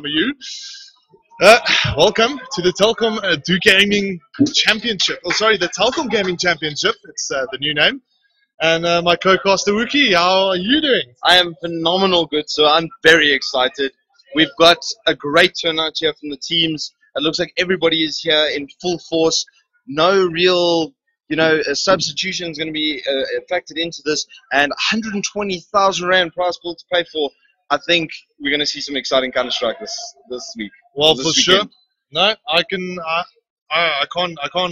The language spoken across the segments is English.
How are you? Welcome to the Telkom Gaming Championship. Oh, sorry, the Telkom Gaming Championship. It's the new name. And my co-caster Wookie, how are you doing? I am phenomenal good, so I'm very excited. We've got a great turnout here from the teams. It looks like everybody is here in full force. No real, substitution is going to be factored into this. And 120,000 Rand prize pool to pay for. I think we're going to see some exciting Counter-Strike this week. Well, this for weekend. sure. No, I can't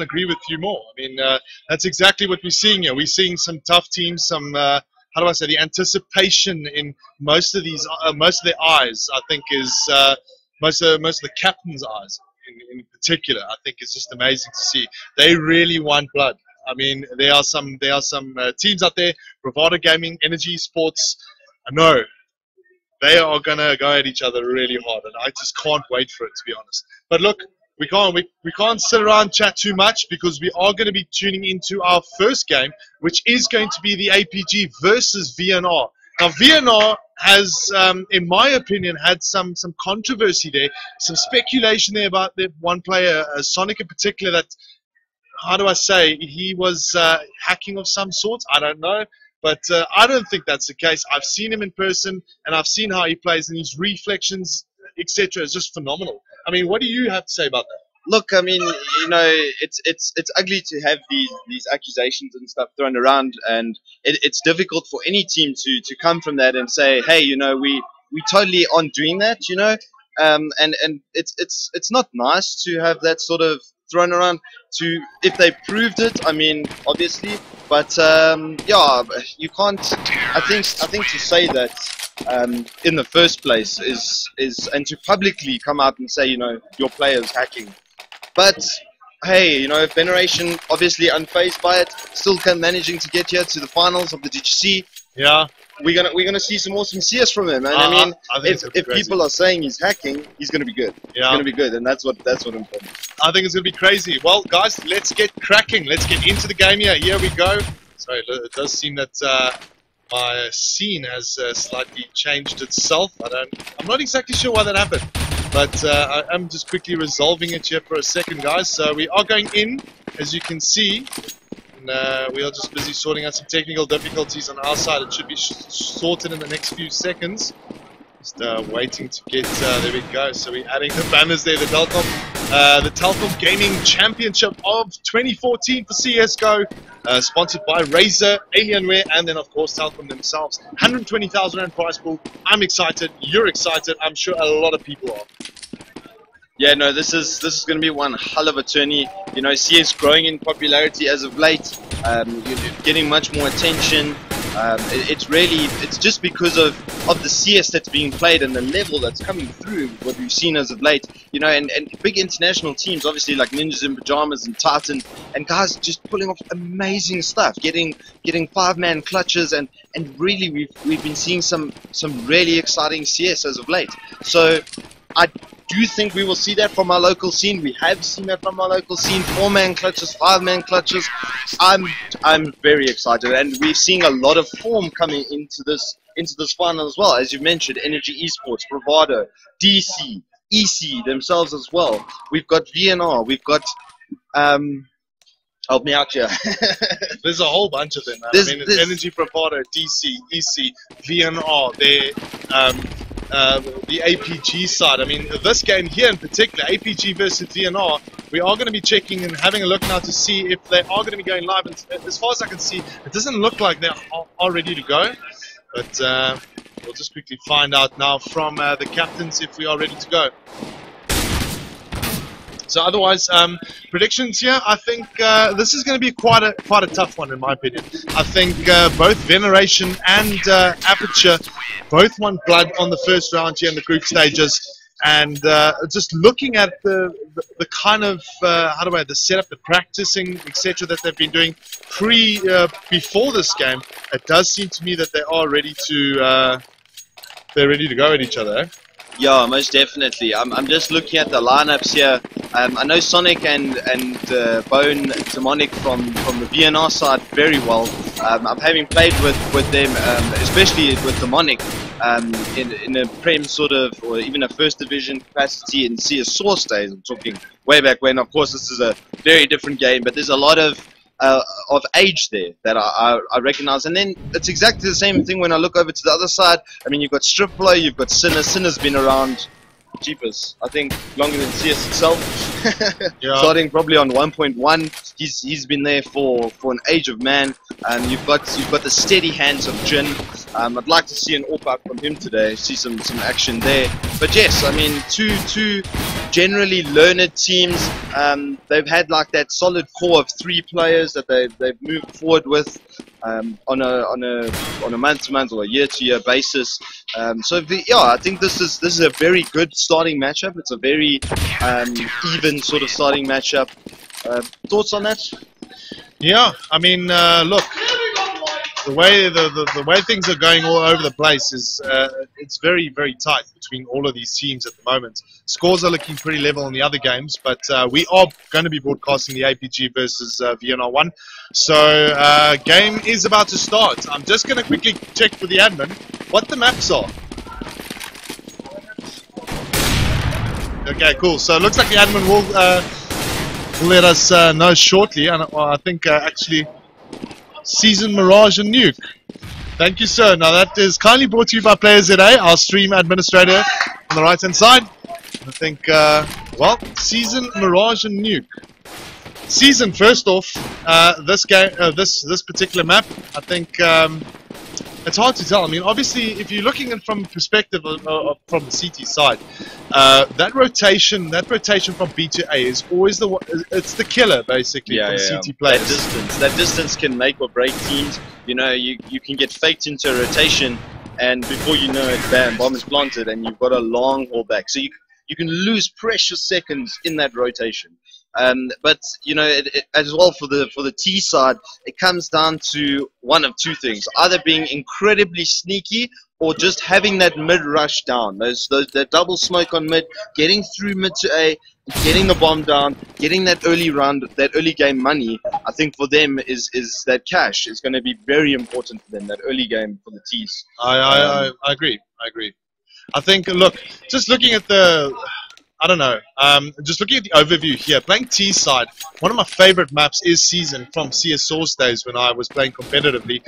agree with you more. I mean, that's exactly what we're seeing here. We're seeing some tough teams, some how do I say, the anticipation in most of these, most of their eyes, I think, is most of the captains' eyes in particular. I think is just amazing to see. They really want blood. I mean, there are some teams out there, Bravado Gaming, Energy Sports. I know they are gonna go at each other really hard, and I just can't wait for it, to be honest. But look, we can't sit around and chat too much, because we are going to be tuning into our first game, which is going to be the ApG versus VnR. Now, VnR has, in my opinion, had some controversy there, some speculation there about the one player, Sonic in particular, that, how do I say, he was hacking of some sort. I don't know. But I don't think that's the case. I've seen him in person, and I've seen how he plays, and his reflections, etc., is just phenomenal. I mean, what do you have to say about that? Look, I mean, it's ugly to have these accusations and stuff thrown around, and it's difficult for any team to come from that and say, hey, we totally aren't doing that, and it's not nice to have that sort of thrown around. To if they proved it, I mean, obviously, but yeah, you can't. I think to say that in the first place is and to publicly come out and say, your player's hacking. But hey, Veneration obviously unfazed by it, still managing to get here to the finals of the DGC. Yeah. We're gonna see some awesome CS from him, and I mean, if people are saying he's hacking, he's gonna be good. Yeah. He's gonna be good, and that's what important. I think it's gonna be crazy. Well, guys, let's get cracking. Let's get into the game here. Here we go. Sorry, it does seem that my scene has slightly changed itself. I'm not exactly sure why that happened, but I am just quickly resolving it here for a second, guys. So we are going in, as you can see. And we are just busy sorting out some technical difficulties on our side. It should be sorted in the next few seconds. Just waiting to get, there we go. So we're adding the banners there, the Telkom Gaming Championship of 2014 for CSGO, sponsored by Razer, Alienware, and then of course Telkom themselves. 120,000 Rand prize pool. I'm excited, you're excited, I'm sure a lot of people are. Yeah, no, this is going to be one hell of a tourney. CS growing in popularity as of late, getting much more attention. It's just because of the CS that's being played and the level that's coming through, what we've seen as of late. And big international teams, obviously like Ninjas in Pajamas and Titan, and guys just pulling off amazing stuff, getting 5-man clutches, and really we've been seeing some really exciting CS as of late. So I do think we will see that from our local scene. We have seen that from our local scene. 4-man clutches, 5-man clutches. I'm very excited, and we're seeing a lot of form coming into this final as well. As you mentioned, Energy Esports, Bravado, DC, EC themselves as well. We've got VnR. We've got help me out here. There's a whole bunch of them, man. I mean, it's Energy, Bravado, DC, EC, VnR. The ApG side. I mean, this game here in particular, ApG versus VnR, we are going to be checking and having a look now to see if they are going to be going live. And as far as I can see, it doesn't look like they are ready to go. But we'll just quickly find out now from the captains if we are ready to go. So otherwise, predictions here, I think this is going to be quite a tough one in my opinion. I think both Veneration and Aperture both won blood on the first round here in the group stages. And just looking at the kind of, the setup, the practicing, etc. that they've been doing before this game, it does seem to me that they are ready to, they're ready to go at each other, eh? Yeah, most definitely. I'm just looking at the lineups here. I know Sonic and Bone Demonic from the VnR side very well. I'm having played with them, especially with Demonic, in a Prem sort of, or even a first division capacity in CS Source days. I'm talking way back when. Of course, this is a very different game, but there's a lot of age there that I recognize. And then it's exactly the same thing when I look over to the other side. I mean, you've got Stripler, you've got Sinner. Sinner's been around, jeepers, I think longer than CS itself. Yeah. Starting probably on 1.1. He's been there for an age of man. You've got the steady hands of Jin. I'd like to see an AWP up from him today, see some action there. But yes, I mean, two generally learned teams. They've had like that solid core of 3 players that they've moved forward with on a month-to-month or a year-to-year basis. So yeah, I think this is a very good starting matchup. It's a very even sort of starting matchup. Thoughts on that? Yeah, I mean, look, the way things are going all over the place is it's very, very tight between all of these teams at the moment. Scores are looking pretty level in the other games, but we are going to be broadcasting the ApG versus VnR 1. So game is about to start. I'm just going to quickly check with the admin what the maps are. Okay, cool. So it looks like the admin will let us know shortly, and I think actually Season, Mirage and Nuke. Thank you, sir. Now that is kindly brought to you by Players ZA, our stream administrator on the right hand side. I think well, Season, Mirage and Nuke. Season, first off, this game, this particular map, I think it's hard to tell. I mean, obviously, if you're looking at from perspective from the CT side, that rotation from B to A is always it's the killer basically for the CT players. That distance can make or break teams. You know, you can get faked into a rotation, and before you know it, bam, bomb is planted, and you've got a long haul back. So you can lose precious seconds in that rotation. But you know, as well for the T side, it comes down to one of 2 things: either being incredibly sneaky or just having that mid rush down. That double smoke on mid, getting through mid to A, getting the bomb down, getting that early round, that early game money. I think for them is that cash is going to be very important for them. That early game for the T's. I agree. I think, look, just looking at I don't know, just looking at the overview here, playing T side, one of my favorite maps is Season from CS Source days when I was playing competitively.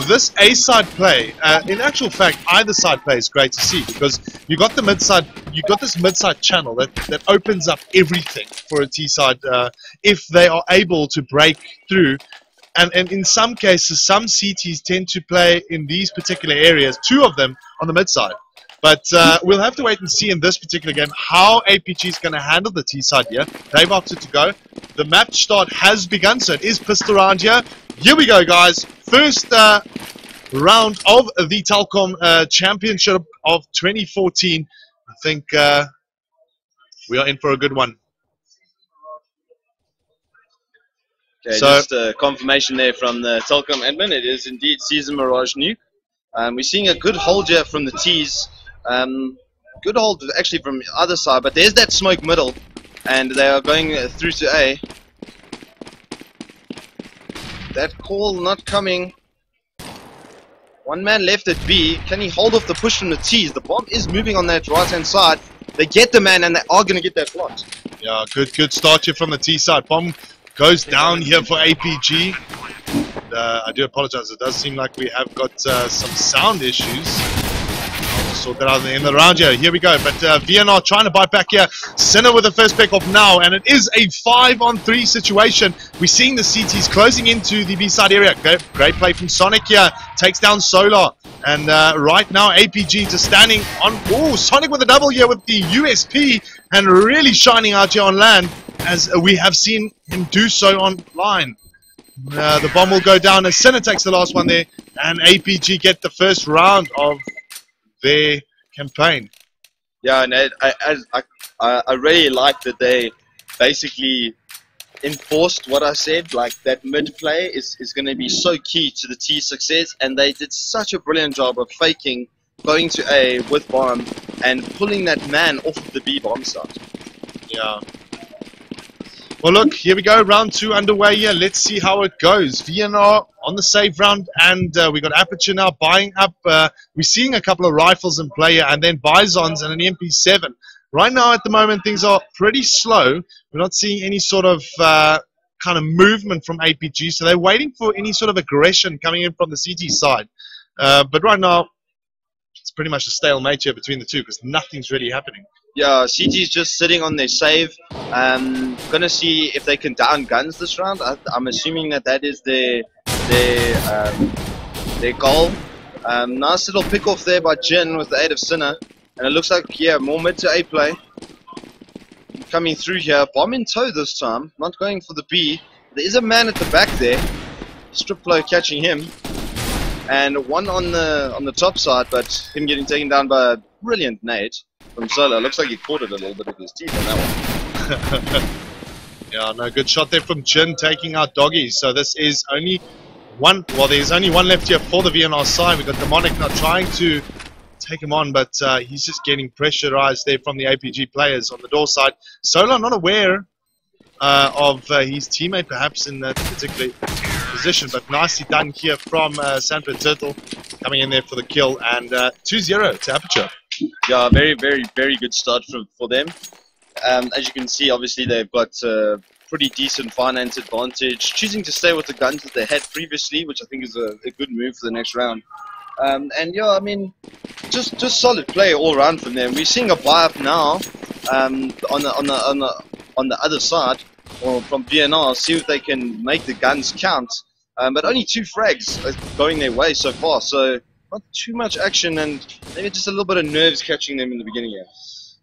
This A side play, in actual fact, either side play is great to see because you got the mid side, you got this mid side channel that opens up everything for a T side if they are able to break through. And in some cases, some CTs tend to play in these particular areas, 2 of them on the mid side. But we'll have to wait and see in this particular game how ApG is going to handle the T side here. They've opted to go. The match start has begun, so it is pissed around here. Here we go, guys. First round of the Telkom Championship of 2014. I think we are in for a good one. Okay, so, just a confirmation there from the Telkom admin. It is indeed Season Mirage Nuke. We're seeing a good hold here from the T's. Good hold actually from the other side, but there's that smoke middle, and they are going through to A. That call not coming. 1 man left at B. Can he hold off the push from the T's? The bomb is moving on that right hand side. They get the man, and they are going to get that plot. Yeah, good start here from the T side. Bomb goes down here for ApG. I do apologize. It does seem like we have got some sound issues. Sort that out in the round here. Here we go. But VnR trying to bite back here. Sinner with the first pick off now, and it is a 5-on-3 situation. We're seeing the CTs closing into the B side area. Great play from Sonic here. Takes down Solar, and right now ApG just standing on. Oh, Sonic with a double here with the USP, and really shining out here on land, as we have seen him do so online. The bomb will go down as Sinner takes the last one there, and ApG get the first round of their campaign. Yeah, and I really like that they basically enforced what I said, like that mid play is going to be so key to the T success, and they did such a brilliant job of faking, going to A with bomb, and pulling that man off of the B bomb side. Yeah. Well, look, here we go. Round 2 underway here. Let's see how it goes. VnR on the save round, and we got Aperture now buying up. We're seeing a couple of rifles in play here, and then Bisons and an MP7. Right now, at the moment, things are pretty slow. We're not seeing any sort of kind of movement from APG, so they're waiting for any sort of aggression coming in from the CT side. But right now, it's pretty much a stalemate here between the two because nothing's really happening. Yeah, CT's just sitting on their save. Gonna see if they can down guns this round. I'm assuming that is their goal. Nice little pick off there by Jin with the aid of Sinner, and it looks like more mid to A play coming through here. Bomb in tow this time, not going for the B. There is a man at the back there. Strip flow catching him, and one on the top side, but him getting taken down by a brilliant nade from Solo. Looks like he caught it a little bit with his teeth on that one. Yeah, no, good shot there from Jin taking out Doggy. So this is only one, well, there's only one left here for the VnR side. We've got Demonic now trying to take him on, but he's just getting pressurized there from the APG players on the door side. Solo not aware of his teammate perhaps in that particular position, but nicely done here from Sanford Turtle coming in there for the kill, and 2-0 to Aperture. Yeah, very, very, very good start for them. As you can see, obviously they've got pretty decent finance advantage, choosing to stay with the guns that they had previously, which I think is a good move for the next round. And yeah, I mean, just solid play all around from them. We're seeing a buy up now on the other side, or from VnR, see if they can make the guns count. But only 2 frags are going their way so far, so not too much action, and maybe just a little bit of nerves catching them in the beginning here.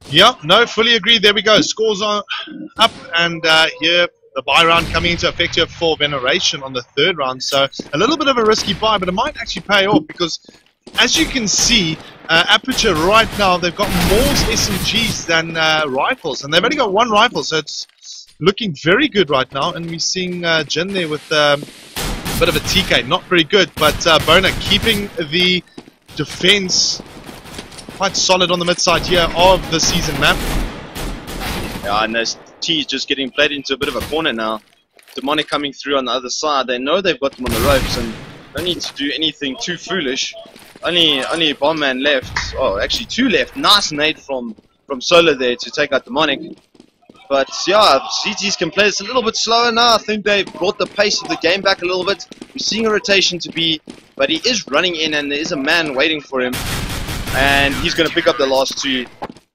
Yeah, no, fully agree. There we go. Scores are up, and here the buy round coming into effect here for Veneration on the 3rd round. So a little bit of a risky buy, but it might actually pay off because, as you can see, Aperture right now, they've got more SMGs than rifles, and they've only got 1 rifle, so it's looking very good right now. And we're seeing Jin there with a bit of a TK, not very good, but Bona keeping the defense quite solid on the mid side here of the season map. Yeah, and this T is just getting played into a bit of a corner now. Demonic coming through on the other side. They know they've got them on the ropes and don't need to do anything too foolish. Only a bomb man left. Oh, actually 2 left. Nice nade from Solar there to take out Demonic. But yeah, CTs can play this a little bit slower now. I think they brought the pace of the game back a little bit. We're seeing a rotation to B, but he is running in and there is a man waiting for him. And he's going to pick up the last 2.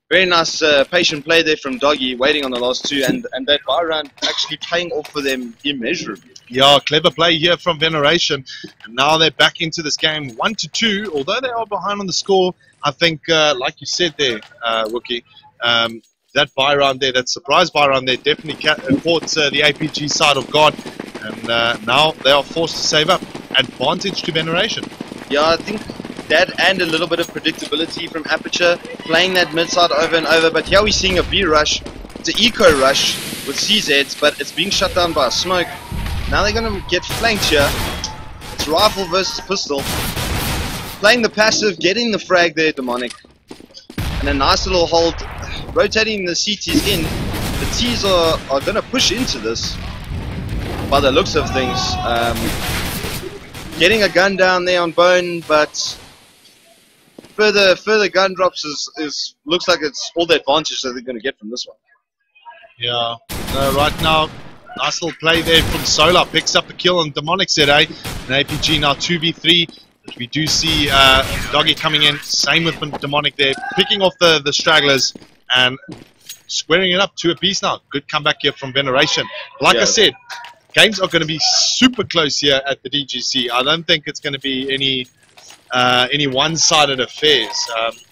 Very nice patient play there from Doggy, waiting on the last 2, and that buy round actually paying off for them immeasurably. Yeah, clever play here from Veneration. And now they're back into this game 1-2. Although they are behind on the score, I think, like you said there, Wookie, that buy round there, that surprise buy round there, definitely caught the APG side of guard. And now they are forced to save up. Advantage to Veneration. Yeah, I think that and a little bit of predictability from Aperture, playing that mid side over and over. But here we're seeing a B rush. It's an eco rush with CZs, but it's being shut down by a smoke. Now they're going to get flanked here. It's rifle versus pistol. Playing the passive, getting the frag there, Demonic. And a nice little hold, rotating the CTs in. The Ts are going to push into this by the looks of things. Getting a gun down there on Bone, but further gun drops looks like it's all the advantage that they're going to get from this one. Yeah, no, right now, nice little play there from Solar, picks up the kill on Demonic ZA, and APG now 2v3. We do see Doggy coming in, same with Demonic there, picking off the stragglers and squaring it up to a piece now. Good comeback here from Veneration. Like I said, games are going to be super close here at the DGC. I don't think it's going to be any one-sided affairs.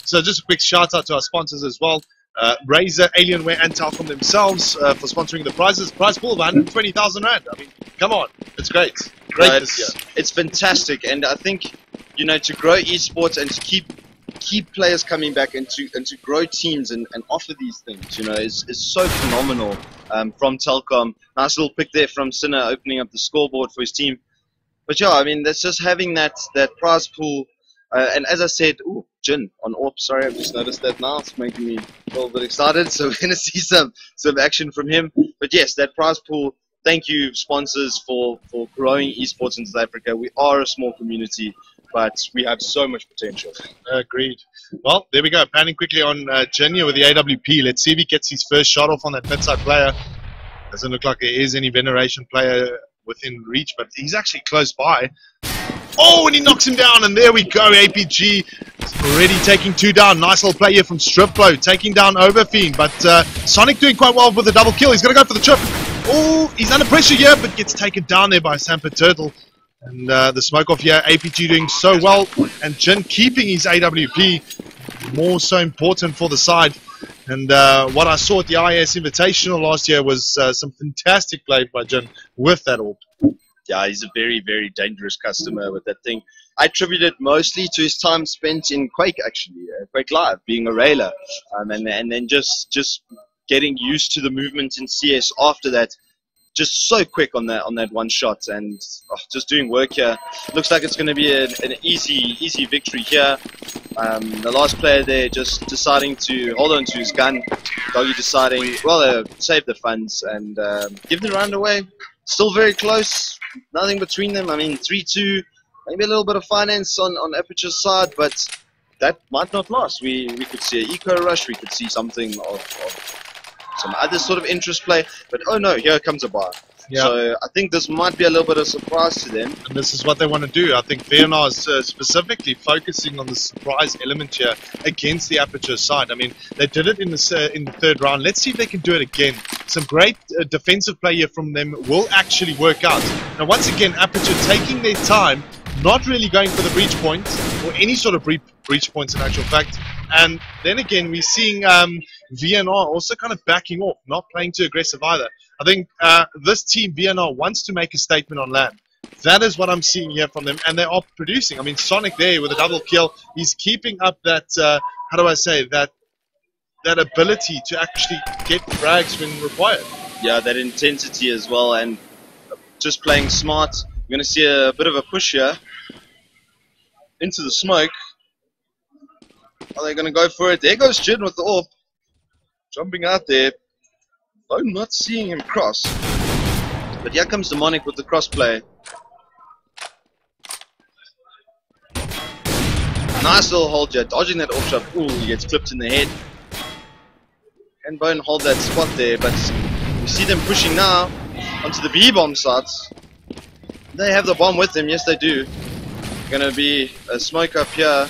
So just a quick shout out to our sponsors as well. Razer, Alienware and Telcom themselves for sponsoring the prizes. Prize pool of 120,000 Rand. I mean, come on. It's great. Great this year. It's fantastic. And I think, you know, to grow esports and to keep players coming back and to grow teams and offer these things, you know, is so phenomenal from Telcom. Nice little pick there from Sinner, opening up the scoreboard for his team. But yeah, I mean, that's just having that prize pool. And as I said, Jin on AWP. Sorry, I've just noticed that now. It's making me a little bit excited. So we're going to see some action from him. But yes, that prize pool, thank you, sponsors, for growing esports in South Africa. We are a small community, but we have so much potential. Agreed. Well, there we go. Panning quickly on Junior with the AWP. Let's see if he gets his first shot off on that midside player. Doesn't look like there is any Veneration player within reach, but he's actually close by. Oh, and he knocks him down, and there we go. ApG already taking 2 down. Nice little play here from Stripflow, taking down Overfiend, but Sonic doing quite well with a double kill. He's going to go for the trip. Oh, he's under pressure here, but gets taken down there by Samper Turtle. And the smoke off here, ApG doing so well, and Jin keeping his AWP, more so important for the side. And what I saw at the IS Invitational last year was some fantastic play by Jin with that AWP. Yeah, he's a very, very dangerous customer with that thing. I attribute it mostly to his time spent in Quake, actually, Quake Live, being a railer, and then just getting used to the movement in CS after that. Just so quick on that one shot, and just doing work here. Looks like it's going to be an easy victory here. The last player there just deciding to hold on to his gun. Doggy deciding, well, save the funds and give the round away. Still very close, nothing between them. I mean, 3-2, maybe a little bit of finance on Aperture's side, but that might not last. We could see an eco rush, we could see something of some other sort of interest play, but oh no, here comes a bar. Yeah. So I think this might be a little bit of a surprise to them. And this is what they want to do. I think VnR is specifically focusing on the surprise element here against the Aperture side. I mean, they did it in the 3rd round. Let's see if they can do it again. Some great defensive play here from them will actually work out. Now, once again, Aperture taking their time, not really going for the breach point, or any sort of breach points in actual fact. And then again, we're seeing VnR also kind of backing off, not playing too aggressive either. I think this team, VnR, wants to make a statement on LAN. That is what I'm seeing here from them, and they are producing. I mean, Sonic there with a double kill, he's keeping up that, how do I say, that ability to actually get frags when required. Yeah, that intensity as well, and just playing smart. We're going to see a bit of a push here into the smoke. Are they going to go for it? There goes Jin with the AWP. Jumping out there. I'm not seeing him cross. But here comes Demonic with the crossplay. Nice little hold here. Dodging that AWP shot. Ooh, he gets clipped in the head. Can Bone hold that spot there, but we see them pushing now onto the B-bomb sites. They have the bomb with them. Yes, they do. Gonna be a smoke up here.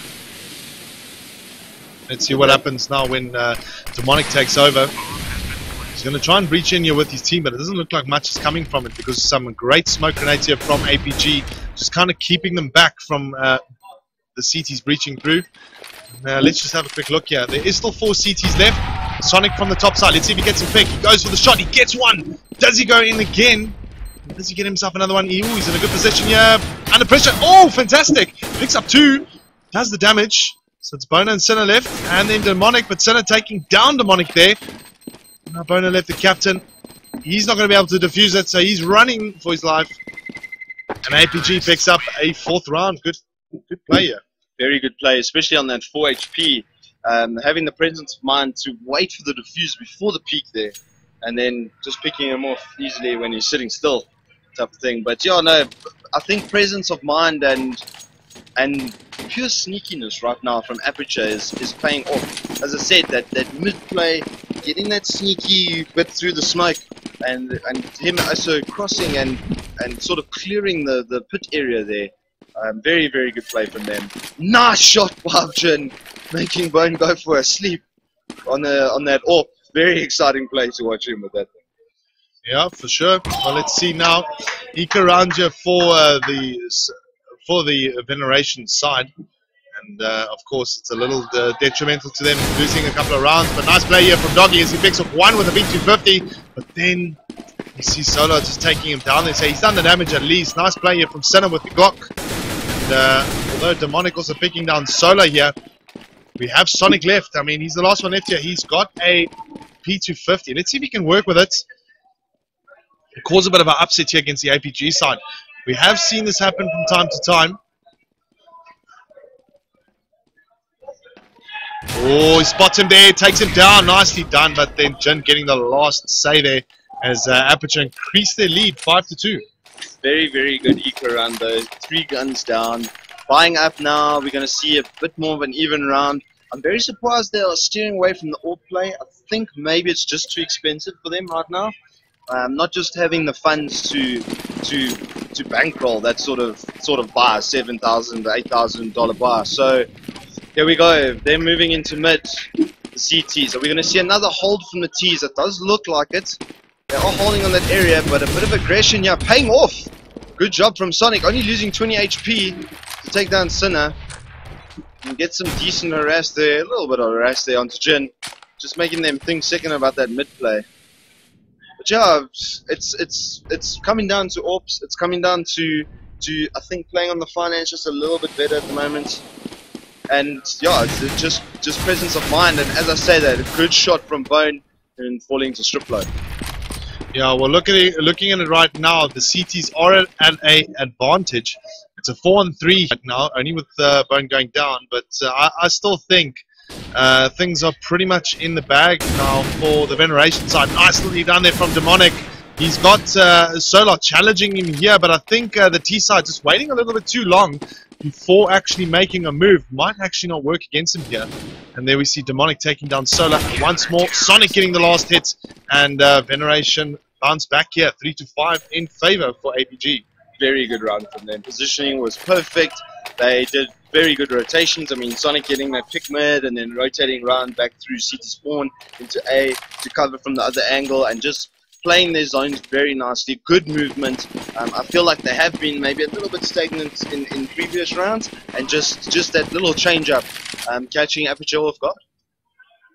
Let's see what happens now when Demonic takes over. He's going to try and breach in here with his team, but it doesn't look like much is coming from it because some great smoke grenades here from ApG, just kind of keeping them back from the CTs breaching through. Let's just have a quick look here. There is still 4 CTs left. Sonic from the top side. Let's see if he gets a pick. He goes for the shot. He gets one. Does he go in again? Does he get himself another one? Ooh, he's in a good position here. Under pressure. Oh, fantastic. Picks up 2. Does the damage. So it's Bona and Sinner left, and then Demonic, but Sinner taking down Demonic there. Now Bona left the captain. He's not going to be able to defuse it, so he's running for his life. And ApG picks up a 4th round. Good play here. Very good play, especially on that 4 HP. Having the presence of mind to wait for the defuse before the peak there, and then just picking him off easily when he's sitting still, type of thing. But yeah, no, I think presence of mind and pure sneakiness right now from Aperture is paying off. As I said, that mid play, getting that sneaky bit through the smoke, and him also crossing and sort of clearing the pit area there. Very, very good play from them. Nice shot by Jin, making Bone go for a sleep on that AWP. Very exciting play to watch him with that thing. Yeah, for sure. Well, let's see now. Eco round here for the Veneration side, and of course it's a little detrimental to them losing a couple of rounds, but nice play here from Doggy as he picks up 1 with a V250, but then you see Solo just taking him down there, so he's done the damage at least. Nice play here from Senna with the Glock, and although Demonic also picking down Solo here, we have Sonic left. I mean, he's the last one left here. He's got a P250. Let's see if he can work with it. Cause a bit of an upset here against the ApG side. We have seen this happen from time to time. Oh, he spots him there, takes him down, nicely done, but then Jin getting the last say there as Aperture increased their lead 5-2. Very, very good eco round though. 3 guns down. Buying up now, we're going to see a bit more of an even round. I'm very surprised they are steering away from the AWP play. I think maybe it's just too expensive for them right now. Not just having the funds to bankroll that sort of buy, $7,000 to $8,000 buy. So here we go. They're moving into mid, the CT. So we're going to see another hold from the T's. It does look like it. They are holding on that area, but a bit of aggression here, paying off. Good job from Sonic, only losing 20 HP to take down Sinner. And get some decent harass there, a little bit of harass there onto Jin. Just making them think second about that mid play. But yeah, it's coming down to AWPs. It's coming down to I think playing on the financials a little bit better at the moment. And yeah, it's just presence of mind. And as I say that, a good shot from Bone and falling to strip low. Yeah, well, looking at it right now, the CTs are at an advantage. It's a 4-3 right now, only with Bone going down. But I still think things are pretty much in the bag now for the Veneration side. Nicely done there from Demonic. He's got Solar challenging him here, but I think the T side just waiting a little bit too long before actually making a move. Might actually not work against him here. And there we see Demonic taking down Solar once more. Sonic getting the last hit, and Veneration bounce back here, 3-5 in favor for ApG. Very good round from them. Positioning was perfect. They did very good rotations. I mean, Sonic getting that pick mid and then rotating around back through CT spawn into A to cover from the other angle and just playing their zones very nicely. Good movement. I feel like they have been maybe a little bit stagnant in previous rounds, and just that little change up, catching Aperture off guard.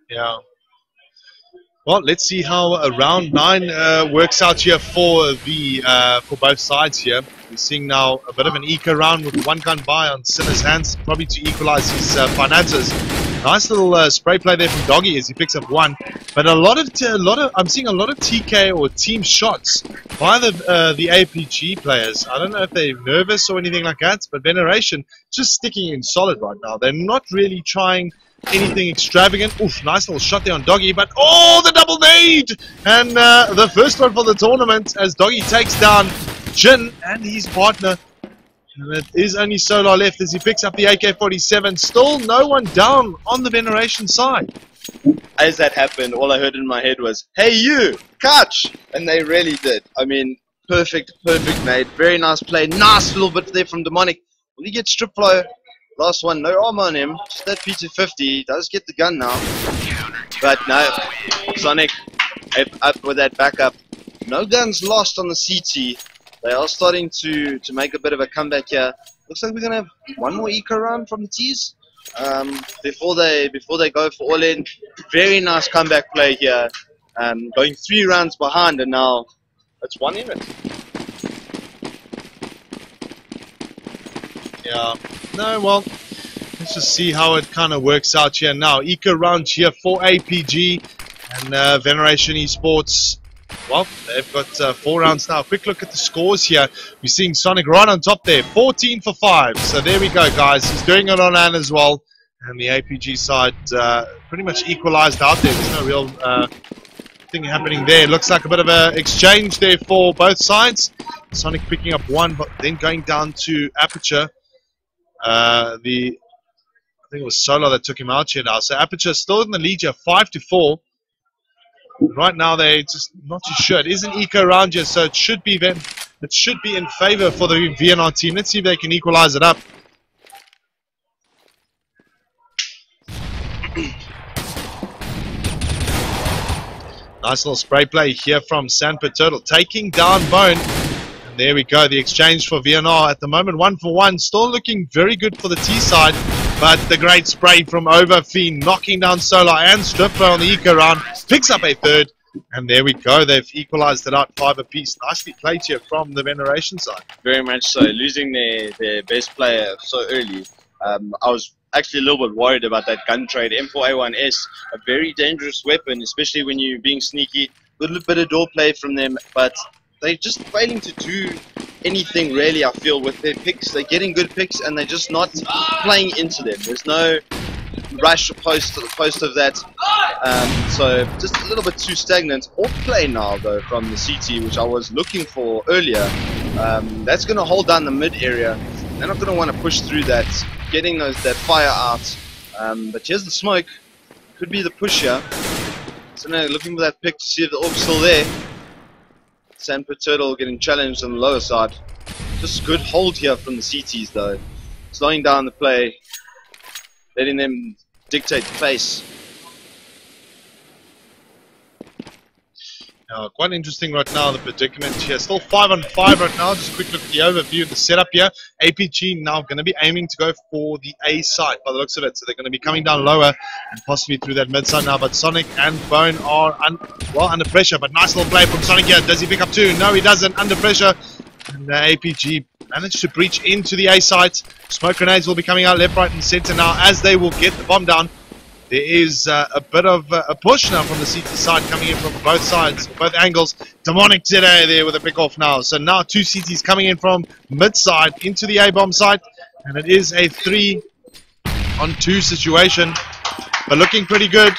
Yeah. Well, let's see how round 9 works out here for both sides here. We're seeing now a bit of an eco round with one gun buy on Sinner's hands, probably to equalize his finances. Nice little spray play there from Doggy as he picks up one, but I'm seeing a lot of TK or team shots by the APG players. I don't know if they're nervous or anything like that, but Veneration just sticking in solid right now. They're not really trying anything extravagant. Oof, nice little shot there on Doggy, but oh, the double nade! And the first one for the tournament as Doggy takes down Jin and his partner. And it is only Solar left as he picks up the AK-47. Still no one down on the Veneration side. As that happened, all I heard in my head was, "Hey you, catch!" And they really did. I mean, perfect nade. Very nice play. Nice little bit there from Demonic. Will he get strip flow? Last one, no armor on him. Just that P250. He does get the gun now. But no, Sonic up with that backup. No guns lost on the CT. They are starting to make a bit of a comeback here. Looks like we're gonna have one more eco round from the T's before they go for all in. Very nice comeback play here. Going 3 rounds behind, and now it's 1 in it. Yeah. No, well, let's just see how it kind of works out here now. Eco round here for APG and Veneration Esports. Well, they've got 4 rounds now. Quick look at the scores here. We're seeing Sonic right on top there, 14 for 5. So there we go, guys. He's doing it on Ann as well. And the APG side pretty much equalized out there. There's no real thing happening there. Looks like a bit of an exchange there for both sides. Sonic picking up one, but then going down to Aperture. I think it was Solar that took him out here now. So Aperture still in the lead here, 5-4. Right now they're just not too sure. It is an eco round here, so it should be in favor for the VnR team. Let's see if they can equalize it up. Nice little spray play here from Sandpit Turtle, taking down Bone. And there we go, the exchange for VnR at the moment, 1 for 1. Still looking very good for the T side, but the great spray from Overfiend, knocking down Solar and Stripper on the eco round, picks up a 3rd. And there we go, they've equalized it out 5 apiece. Nicely played here from the Veneration side. Very much so, losing their best player so early. I was actually a little bit worried about that gun trade. M4A1S, a very dangerous weapon, especially when you're being sneaky. A little bit of door play from them, but they're just failing to do anything really, I feel, with their picks. They're getting good picks and they're just not playing into them. There's no rush post of that. So just a little bit too stagnant. Off play now though from the CT, which I was looking for earlier. That's going to hold down the mid area. They're not going to want to push through that, getting that fire out. But here's the smoke. Could be the push here. So now looking for that pick to see if the orb's still there. Sandpit Turtle getting challenged on the lower side. Just good hold here from the CTs though. Slowing down the play, letting them dictate the pace. Quite interesting right now, the predicament here. Still 5 on 5 right now. Just a quick look at the overview of the setup here. ApG now going to be aiming to go for the A side by the looks of it. So they're going to be coming down lower and possibly through that mid side now. But Sonic and Bone are under pressure. But nice little play from Sonic here. Does he pick up 2? No, he doesn't. Under pressure. And ApG managed to breach into the A site. Smoke grenades will be coming out left, right, and center now as they will get the bomb down. There is a bit of a push now from the CT side coming in from both sides, both angles. Demonic today there with a pick off now. So now 2 CTs coming in from mid side into the A bomb site. And it is a 3-on-2 situation. But looking pretty good.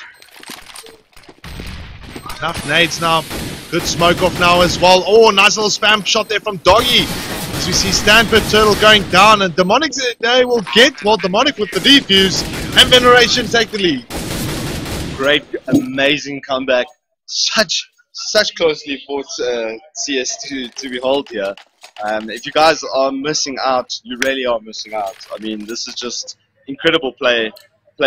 Enough nades now. Good smoke off now as well. Oh, nice little spam shot there from Doggy. As we see Stanford Turtle going down, and Demonic they will get, well, Demonic with the defuse, and Veneration take the lead. Great, amazing comeback. Such closely fought CS to behold here. If you guys are missing out, you really are missing out. I mean, this is just incredible play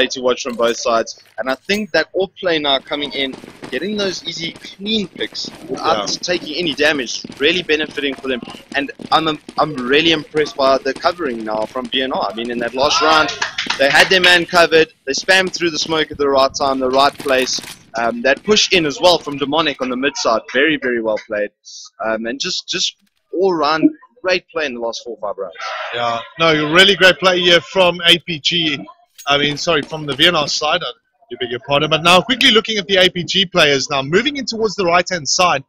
to watch from both sides. And I think that all play now coming in, getting those easy clean picks without taking any damage, really benefiting for them. And I'm really impressed by the covering now from VnR. I mean, in that last round, they had their man covered, they spammed through the smoke at the right time, the right place. That push in as well from Demonic on the mid side, very, very well played. And just all round great play in the last 4 or 5 rounds. Yeah, no, really great play here from ApG. I mean, sorry, from the VnR side, I beg your pardon. But now, quickly looking at the ApG players now, moving in towards the right-hand side,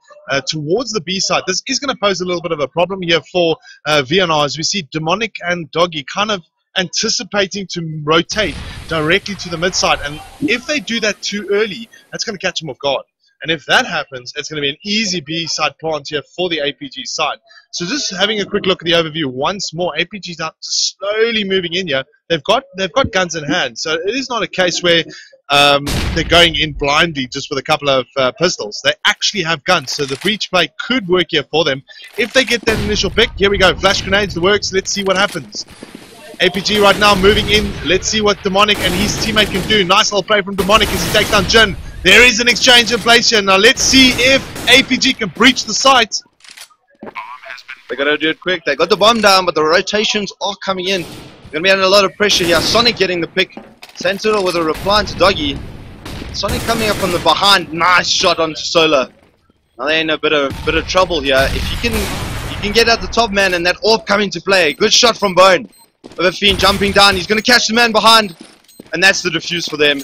towards the B side. This is going to pose a little bit of a problem here for VnR, as we see Demonic and Doggy kind of anticipating to rotate directly to the mid side. And if they do that too early, that's going to catch them off guard. And if that happens, it's going to be an easy B-side plant here for the ApG side. So just having a quick look at the overview once more, ApG's now just slowly moving in here. They've got guns in hand, so it is not a case where they're going in blindly just with a couple of pistols. They actually have guns, so the breach play could work here for them. If they get that initial pick, here we go. Flash grenades, the works. Let's see what happens. ApG right now moving in. Let's see what Demonic and his teammate can do. Nice little play from Demonic as he takes down Jin. There is an exchange in place here. Now let's see if ApG can breach the site. They got to do it quick. They got the bomb down, but the rotations are coming in. Going to be under a lot of pressure here. Sonic getting the pick. Santuro with a reply to Doggy. Sonic coming up from the behind. Nice shot onto Solar. Now they're in a bit of trouble here. If you can get at the top man and that orb coming to play. Good shot from Bone. With a Fiend jumping down. He's going to catch the man behind. And that's the defuse for them.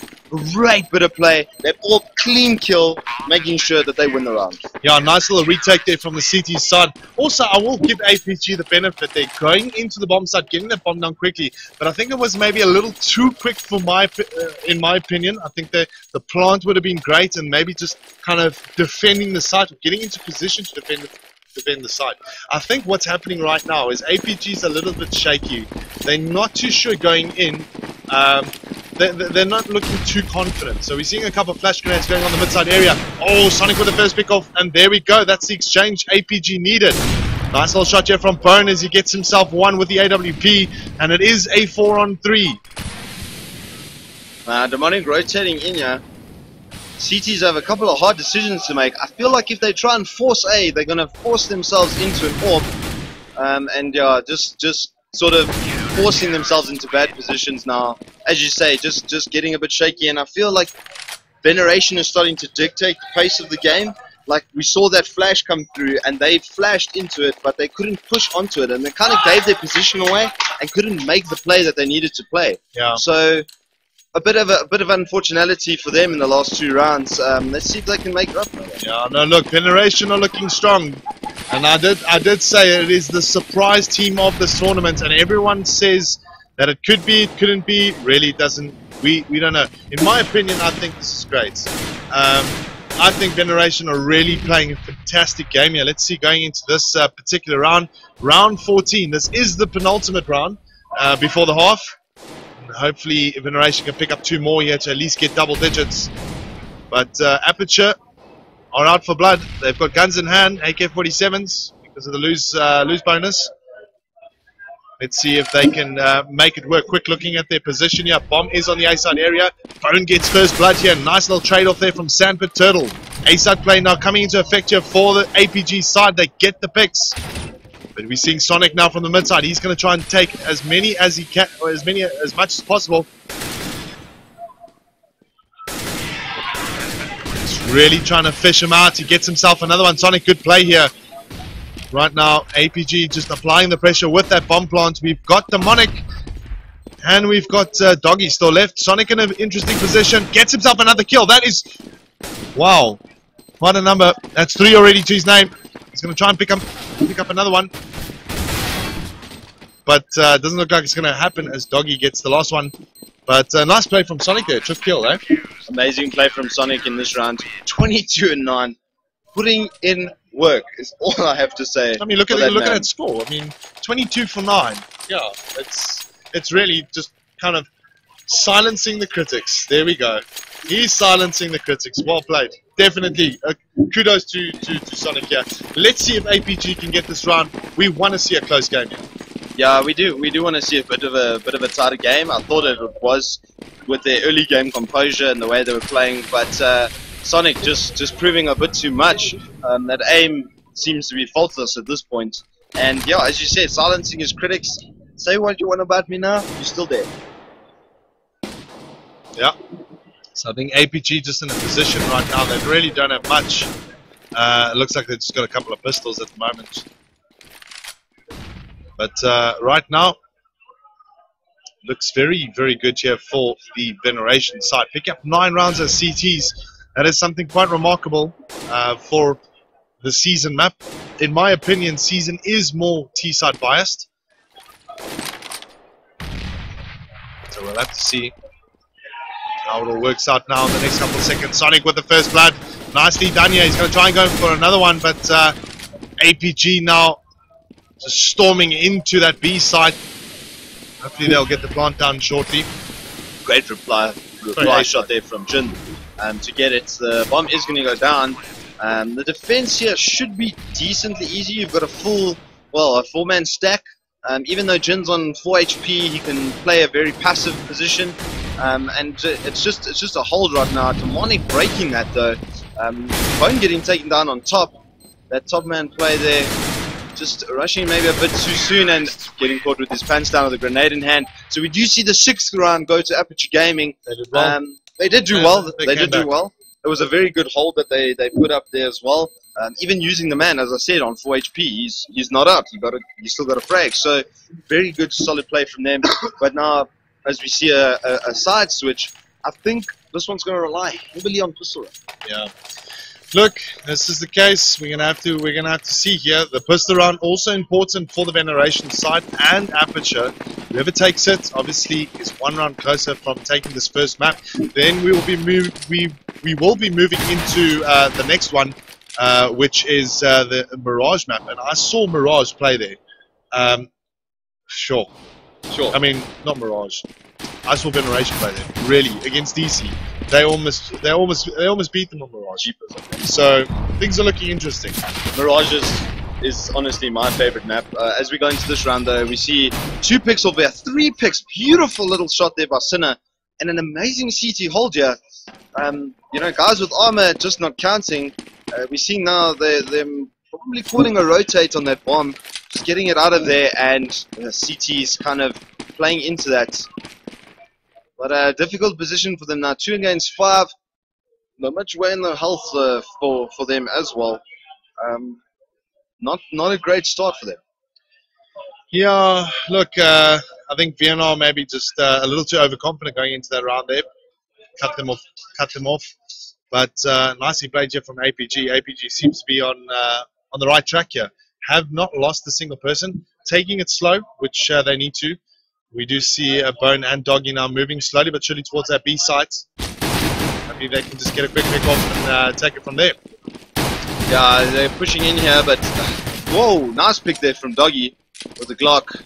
Great bit of play. That orb clean kill, making sure that they win the round. Yeah, nice little retake there from the CT side. Also, I will give ApG the benefit. They're going into the bomb site, getting that bomb down quickly. But I think it was maybe a little too quick for in my opinion. I think the plant would have been great, and maybe just kind of defending the site, or getting into position to defend the site. I think what's happening right now is ApG's a little bit shaky. They're not too sure going in. They're not looking too confident. So we're seeing a couple of flash grenades going on the mid-side area. Oh, Sonic with the first pick off, and there we go. That's the exchange ApG needed. Nice little shot here from Bone as he gets himself one with the AWP, and it is a 4-on-3. Demonic rotating in here. CTs have a couple of hard decisions to make. I feel like if they try and force A, they're going to force themselves into an orb. And yeah, just sort of forcing themselves into bad positions now. As you say, just getting a bit shaky. And I feel like Veneration is starting to dictate the pace of the game. Like, we saw that flash come through, and they flashed into it, but they couldn't push onto it. And they kind of gave their position away and couldn't make the play that they needed to play. Yeah. So a bit of unfortunately for them in the last 2 rounds. Let's see if they can make it up. Yeah, no, look, Veneration are looking strong, and I did say it is the surprise team of this tournament, and everyone says that it could be, it couldn't be. Really doesn't We don't know. In my opinion, I think this is great. I think Veneration are really playing a fantastic game here. Let's see, going into this particular round, round 14. This is the penultimate round before the half. Hopefully, Veneration can pick up 2 more here to at least get double digits. But Aperture are out for blood. They've got guns in hand, AK-47s, because of the lose bonus. Let's see if they can make it work. Quick looking at their position here. Bomb is on the A-side area. Bone gets first blood here. Nice little trade-off there from Sandpit Turtle. A-side play now coming into effect here for the APG side. They get the picks. But we're seeing Sonic now from the mid-side. He's going to try and take as many as he can, or as much as possible. He's really trying to fish him out. He gets himself another one. Sonic, good play here. Right now, APG just applying the pressure with that bomb plant. We've got Demonic and we've got Doggy still left. Sonic in an interesting position. Gets himself another kill. That is... Wow. What a number. That's 3 already to his name. He's going to try and pick up another one. But doesn't look like it's going to happen as Doggy gets the last one. But nice play from Sonic there. Trick kill, eh? Amazing play from Sonic in this round. 22-9. Putting in work is all I have to say. I mean, look at that score. I mean, 22 for 9. Yeah, it's really just kind of silencing the critics. There we go. He's silencing the critics. Well played. Definitely. Kudos to Sonic here. Let's see if APG can get this round. We want to see a close game here. Yeah, we do. We do want to see a bit of a tighter game. I thought it was with their early game composure and the way they were playing, but Sonic just proving a bit too much. That aim seems to be faultless at this point. And yeah, as you said, silencing his critics. Say what you want about me now, you're still there. Yeah. So I think APG just in a position right now. They really don't have much. It looks like they've just got a couple of pistols at the moment. But right now, looks very, very good here for the Veneration side. Pick up 9 rounds as CTs. That is something quite remarkable for the season map. In my opinion, season is more T-side biased. So we'll have to see how it all works out now in the next couple of seconds. Sonic with the first blood. Nicely done here. He's going to try and go for another one, but APG now just storming into that B side. Hopefully they'll get the plant down shortly. Great reply shot there from Jin. To get it, the bomb is going to go down. The defense here should be decently easy. You've got a four-man stack. Even though Jin's on 4 HP, he can play a very passive position. And it's just a hold right now. Demonic breaking that though. Bone getting taken down on top. That top man play there, just rushing maybe a bit too soon and getting caught with his pants down with a grenade in hand. So we do see the 6th round go to Aperture Gaming. They did do well. They did do well. It was a very good hold that they put up there as well. Even using the man, as I said, on 4 HP, he's not up. You still got a frag. So very good, solid play from them. But now, as we see a side switch, I think this one's going to rely heavily on pistol. Yeah. Look, this is the case. We're gonna have to see here. The pistol round also important for the Veneration side and Aperture. Whoever takes it, obviously, is 1 round closer from taking this first map. Then we will be moving into the next one, which is the Mirage map. And I saw Mirage play there. Sure. I mean, not Mirage. I saw Veneration play there. Really, against DC. They almost beat them on Mirage. So things are looking interesting. Mirage is honestly my favorite map. As we go into this round though, we see 2 picks over there, 3 picks. Beautiful little shot there by Sinner, and an amazing CT hold here. You know, guys with armor just not counting. We're seeing now them probably calling a rotate on that bomb, just getting it out of there, and CT's kind of playing into that. But a difficult position for them now. 2 against 5. Not much way in the health for them as well. Not a great start for them. Yeah, look, I think VnR maybe just a little too overconfident going into that round there. Cut them off. But nicely played here from APG. APG seems to be on the right track here. Have not lost a single person. Taking it slow, which they need to. We do see Bone and Doggy now moving slowly but surely towards that B site. Maybe they can just get a quick pick off and take it from there. Yeah, they're pushing in here, but whoa, nice pick there from Doggy with the Glock.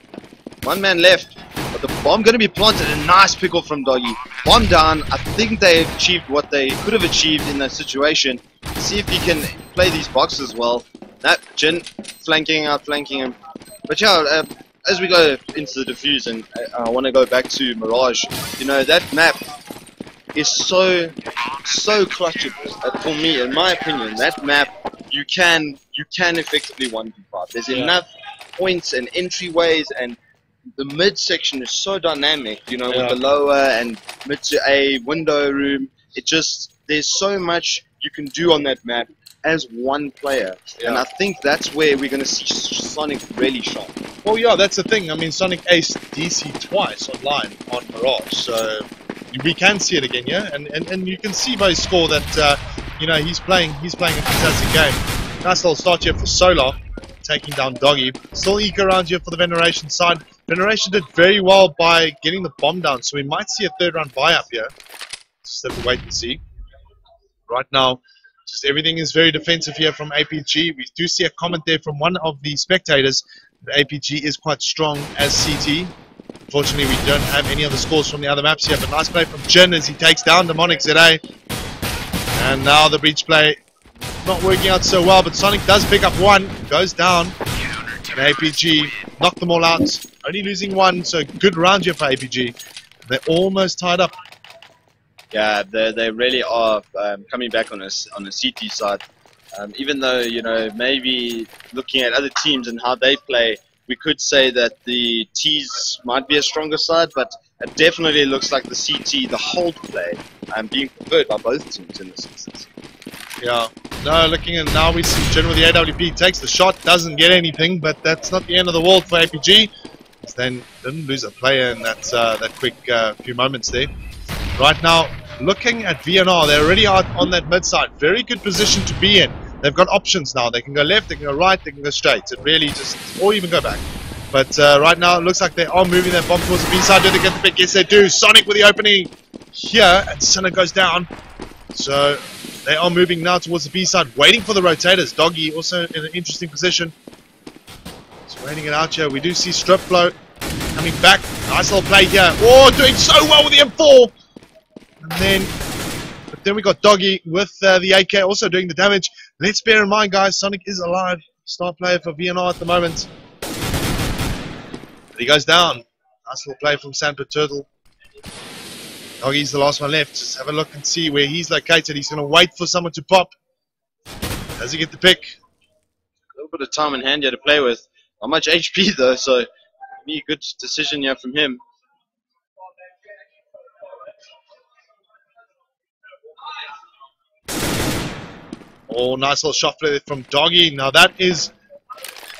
One man left, but the bomb going to be planted. A nice pick off from Doggy. Bomb down. I think they achieved what they could have achieved in that situation. See if he can play these boxes well. That Jin flanking him. But yeah, as we go into the defuse, and I want to go back to Mirage. You know, that map is so clutchable. For me, in my opinion, that map you can effectively 1v5. There's enough points and entryways, and the mid section is so dynamic. You know, with the lower and mid to A window room. It just, there's so much you can do on that map as one player, and I think that's where we're going to see Sonic really shine. Well, yeah, that's the thing. I mean, Sonic aced DC twice online on Mirage, so we can see it again, yeah. And you can see by his score that you know, he's playing a fantastic game. Nice little start here for Solar, taking down Doggy. Still eco around here for the Veneration side. Veneration did very well by getting the bomb down, so we might see a third round buy up here. Just have to wait and see. Right now, just everything is very defensive here from ApG. We do see a comment there from one of the spectators. ApG is quite strong as CT. Unfortunately, we don't have any other scores from the other maps here, but nice play from Jin as he takes down Demonic ZA. And now the breach play not working out so well, but Sonic does pick up one, goes down, and ApG knocked them all out. Only losing one, so good round here for ApG. They're almost tied up. Yeah, they really are coming back on a CT side. Even though, you know, maybe looking at other teams and how they play, we could say that the T's might be a stronger side, but it definitely looks like the CT, the hold play, being preferred by both teams in this instance. Yeah. No, looking at now we see Jin with the AWP, takes the shot, doesn't get anything, but that's not the end of the world for ApG. Then didn't lose a player in that quick few moments there. Right now, looking at VnR, they're already out on that mid side. Very good position to be in. They've got options now. They can go left, they can go right, they can go straight. It really just, or even go back. But right now, it looks like they are moving that bomb towards the B side. Do they get the pick? Yes, they do. Sonic with the opening here, and Sinner goes down. So they are moving now towards the B side, waiting for the rotators. Doggy also in an interesting position. Just waiting it out here. We do see Strip Flow coming back. Nice little play here. Oh, doing so well with the M4. And then we got Doggy with the AK also doing the damage. Let's bear in mind, guys, Sonic is alive. Star player for VnR at the moment. But he goes down. Nice little play from Sandpit Turtle. Doggy's the last one left. Just have a look and see where he's located. He's going to wait for someone to pop. Does he get the pick? A little bit of time in hand here to play with. Not much HP though, so maybe a good decision here from him. Oh, nice little shot play from Doggy. Now that is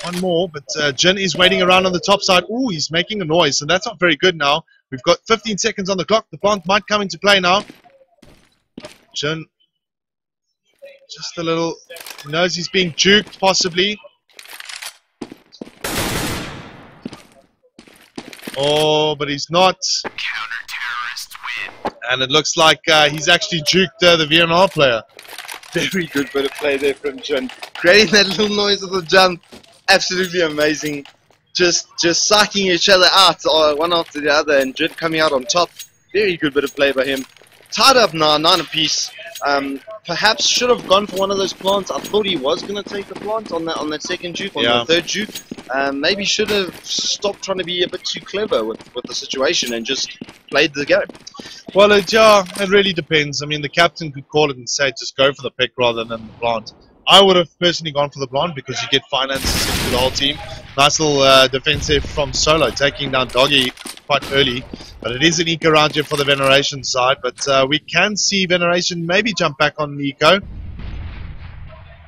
one more, but Jin is waiting around on the top side. Ooh, he's making a noise, and that's not very good now. We've got 15 seconds on the clock. The plant might come into play now. Jin, just a little, he knows he's being juked, possibly. Oh, but he's not. And it looks like he's actually juked the VnR player. Very good bit of play there from Jin. Creating that little noise of the jump. Absolutely amazing. Just psyching each other out one after the other, and Jin coming out on top. Very good bit of play by him. Tied up now, 9 apiece. Perhaps should have gone for one of those plants. I thought he was going to take the plant on that second juke, on the third juke. Maybe should have stopped trying to be a bit too clever with the situation and just played the game. Well, it really depends. I mean, the captain could call it and say just go for the pick rather than the plant. I would have personally gone for the plant because you get finances into the whole team. Nice little defensive from Solo, taking down Doggy quite early. But it is an eco round here for the Veneration side. But we can see Veneration maybe jump back on the eco.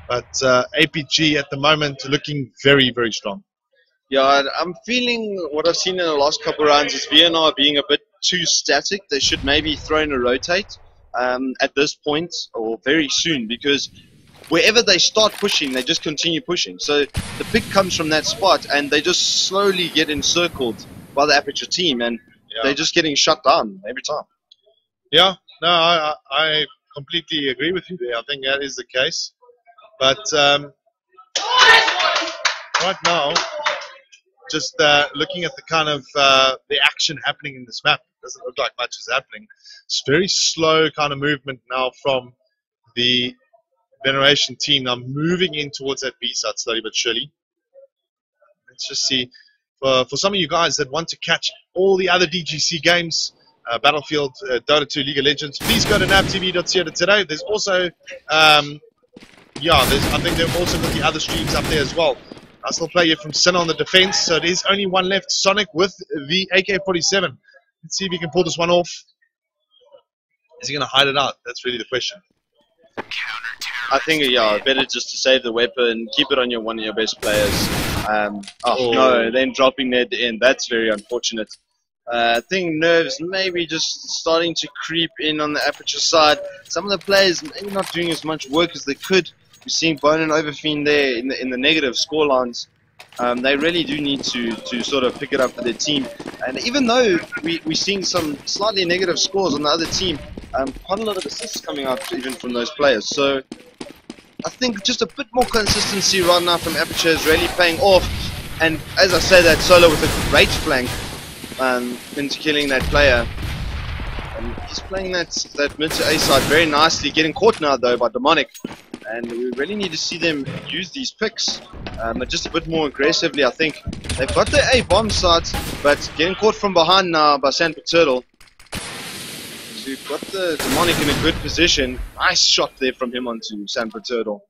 But ApG at the moment looking very, very strong. Yeah, I'm feeling what I've seen in the last couple of rounds is VnR being a bit too static. They should maybe throw in a rotate at this point or very soon, because wherever they start pushing, they just continue pushing. So the pick comes from that spot, and they just slowly get encircled by the Aperture team, and they're just getting shut down every time. Yeah, no, I completely agree with you there. I think that is the case. But right now, just looking at the kind of the action happening in this map, it doesn't look like much is happening. It's very slow kind of movement now from the Veneration team, now moving in towards that B side slowly but surely. Let's just see. For some of you guys that want to catch all the other DGC games, Battlefield, Dota 2, League of Legends, please go to ApG.pm. There's also, I think they've also got the other streams up there as well. I still play here from Sinner on the defense, so there's only one left, Sonic with the AK-47. Let's see if he can pull this one off. Is he going to hide it out? That's really the question. I think, better just to save the weapon, keep it on one of your best players. No, then dropping there at the end. That's very unfortunate. I think nerves maybe just starting to creep in on the Aperture side. Some of the players maybe not doing as much work as they could. We're seeing Bone and Overfiend there in the negative score lines. They really do need to sort of pick it up for their team. And even though we're seeing some slightly negative scores on the other team, quite a lot of assists coming out even from those players. So I think just a bit more consistency right now from Aperture is really paying off. And as I say, that solo with a great flank into killing that player. He's playing that mid to A side very nicely, getting caught now though by Demonic. And we really need to see them use these picks, but just a bit more aggressively. I think they've got their A bomb sites, but getting caught from behind now by Sanford Turtle. So you've got the Demonic in a good position. Nice shot there from him onto Sanford Turtle,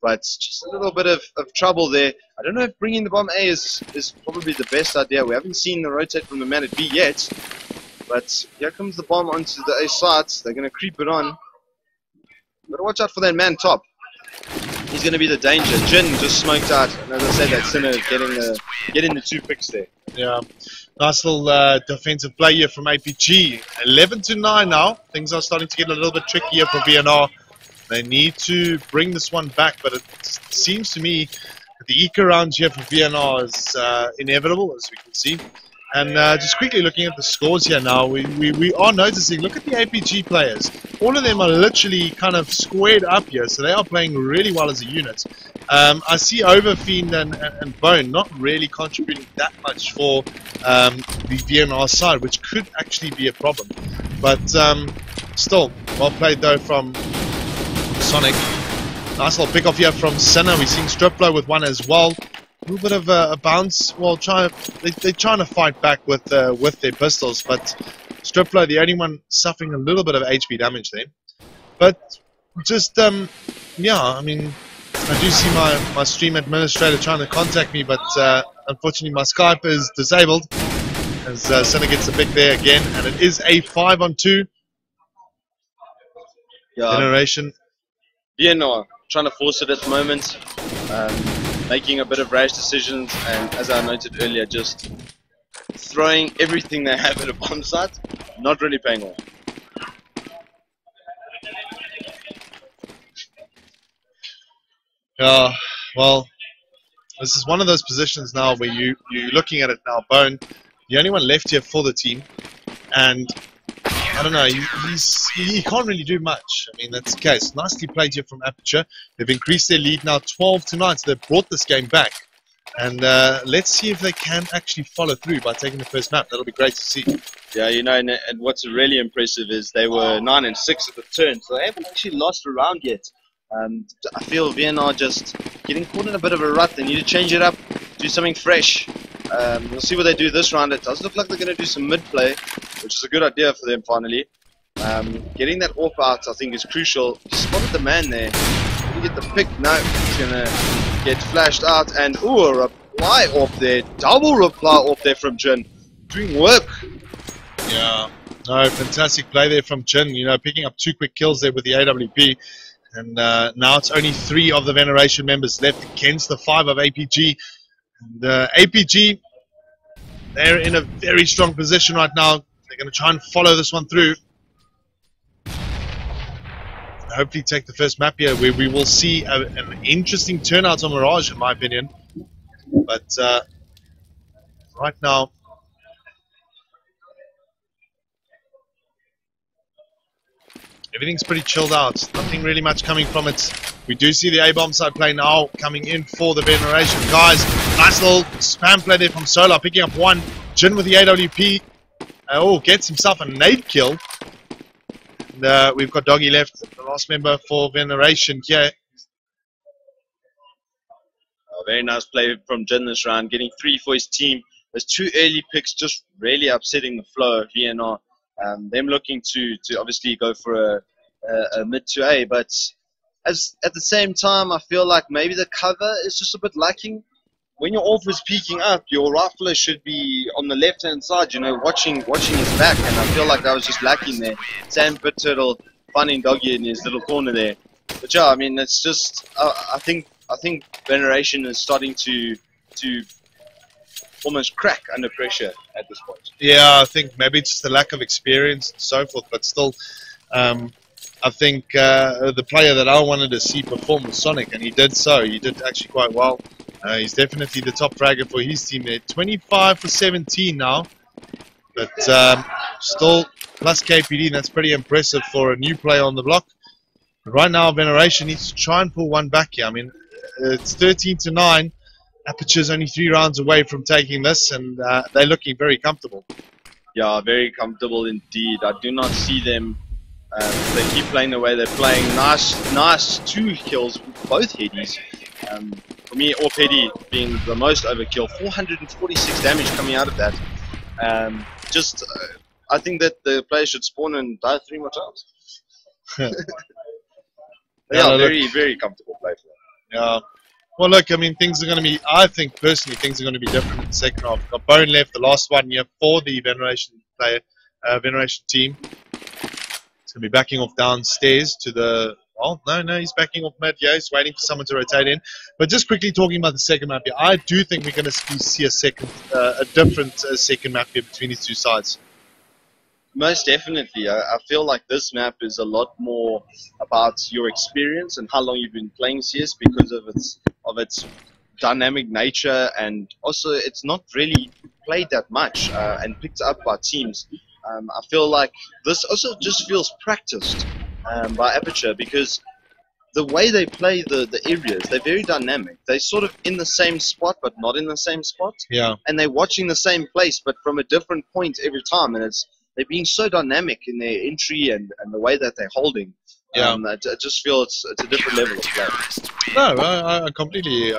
but just a little bit of trouble there. I don't know if bringing the bomb A is probably the best idea. We haven't seen the rotate from the man at B yet, but here comes the bomb onto the A sites. They're going to creep it on. Gotta watch out for that man top. He's going to be the danger. Jin just smoked out, and as I said, that Sinner getting the 2 picks there. Yeah, nice little defensive play here from ApG. 11-9 now. Things are starting to get a little bit trickier for VnR. They need to bring this one back, but it seems to me that the eco round here for VnR is inevitable, as we can see. And just quickly looking at the scores here now, we are noticing, look at the ApG players. All of them are literally kind of squared up here, so they are playing really well as a unit. I see Overfiend and Bone not really contributing that much for the VnR side, which could actually be a problem. But still, well played though from Sonic. Nice little pick off here from Sinner. We're seeing Stripflow with one as well. A little bit of a bounce. Well, they're trying to fight back with their pistols, but Stripflow, the only one suffering a little bit of HP damage there. But just, yeah, I mean, I do see my stream administrator trying to contact me, but unfortunately my Skype is disabled as Sinner gets a pick there again, and it is a 5-on-2. Yeah. Generation. VnR trying to force it at the moment. Making a bit of rash decisions, and as I noted earlier, just throwing everything they have at a bomb site, not really paying off. Well, this is one of those positions now where you're looking at it now, Bone, the only one left here for the team, and I don't know, he can't really do much. I mean, that's the case. Nicely played here from Aperture. They've increased their lead now 12-9, so they've brought this game back. And let's see if they can actually follow through by taking the first map. That'll be great to see. Yeah, you know, and what's really impressive is they were 9-6 at the turn, so they haven't actually lost a round yet. I feel VnR just getting caught in a bit of a rut. They need to change it up, do something fresh. We'll see what they do this round. It does look like they're going to do some mid-play, which is a good idea for them finally. Getting that AWP out, I think, is crucial. Spotted the man there. Did he get the pick? No, he's going to get flashed out. And, ooh, a reply AWP there. Double reply AWP there from Jin. Doing work. Yeah, no, fantastic play there from Jin. You know, picking up 2 quick kills there with the AWP. And now it's only 3 of the Veneration members left against the 5 of ApG. And ApG, they're in a very strong position right now. They're going to try and follow this one through. Hopefully take the first map here, where we will see an interesting turnout on Mirage, in my opinion. But right now, Everything's pretty chilled out. Nothing really much coming from it. We do see the A-bomb side play now coming in for the Veneration. Guys, nice little spam play there from Solar, picking up one. Jin with the AWP. Gets himself a nade kill. And, we've got Doggy left, the last member for Veneration here. Very nice play from Jin this round, getting 3 for his team. Those 2 early picks just really upsetting the flow of VnR. Them looking to obviously go for a mid to A, but at the same time, I feel like maybe the cover is just a bit lacking. When your AWP is peeking up, your rifler should be on the left-hand side, you know, watching his back, and I feel like that was just lacking there. Sam Pit Turtle finding Doggy in his little corner there. But yeah, I mean, it's just I think Veneration is starting to almost crack under pressure at this point. Yeah, I think maybe it's just a lack of experience and so forth, but still, I think the player that I wanted to see perform was Sonic, and he did so. He did actually quite well. He's definitely the top fragger for his team there. 25 for 17 now, but still plus KPD, and that's pretty impressive for a new player on the block. But right now, Veneration needs to try and pull one back here. I mean, it's 13-9. Aperture's only 3 rounds away from taking this, and they're looking very comfortable. Yeah, very comfortable indeed. I do not see them. They keep playing the way they're playing. Nice 2 kills, both headies. For me, AWP heady being the most overkill. 446 damage coming out of that. I think that the player should spawn and die 3 more times. Yeah, very comfortable play for them. Yeah. Well, look, I mean, things are going to be, I think personally, things are going to be different in the second half. We've got Bone left, the last one here for the Veneration player, Veneration team. He's going to be backing off downstairs to the, oh, no, he's backing off mid. Yeah, he's waiting for someone to rotate in. But just quickly talking about the second map here, I do think we're going to see a different second map here between these two sides. Most definitely. I feel like this map is a lot more about your experience and how long you've been playing CS because of its dynamic nature, and also it's not really played that much and picked up by teams. I feel like this also just feels practiced by Aperture, because the way they play the areas, they're very dynamic. They're sort of in the same spot but not in the same spot. Yeah. And they're watching the same place but from a different point every time, and they're being so dynamic in their entry and the way that they're holding. Yeah. I just feel it's a different level of play. No, I completely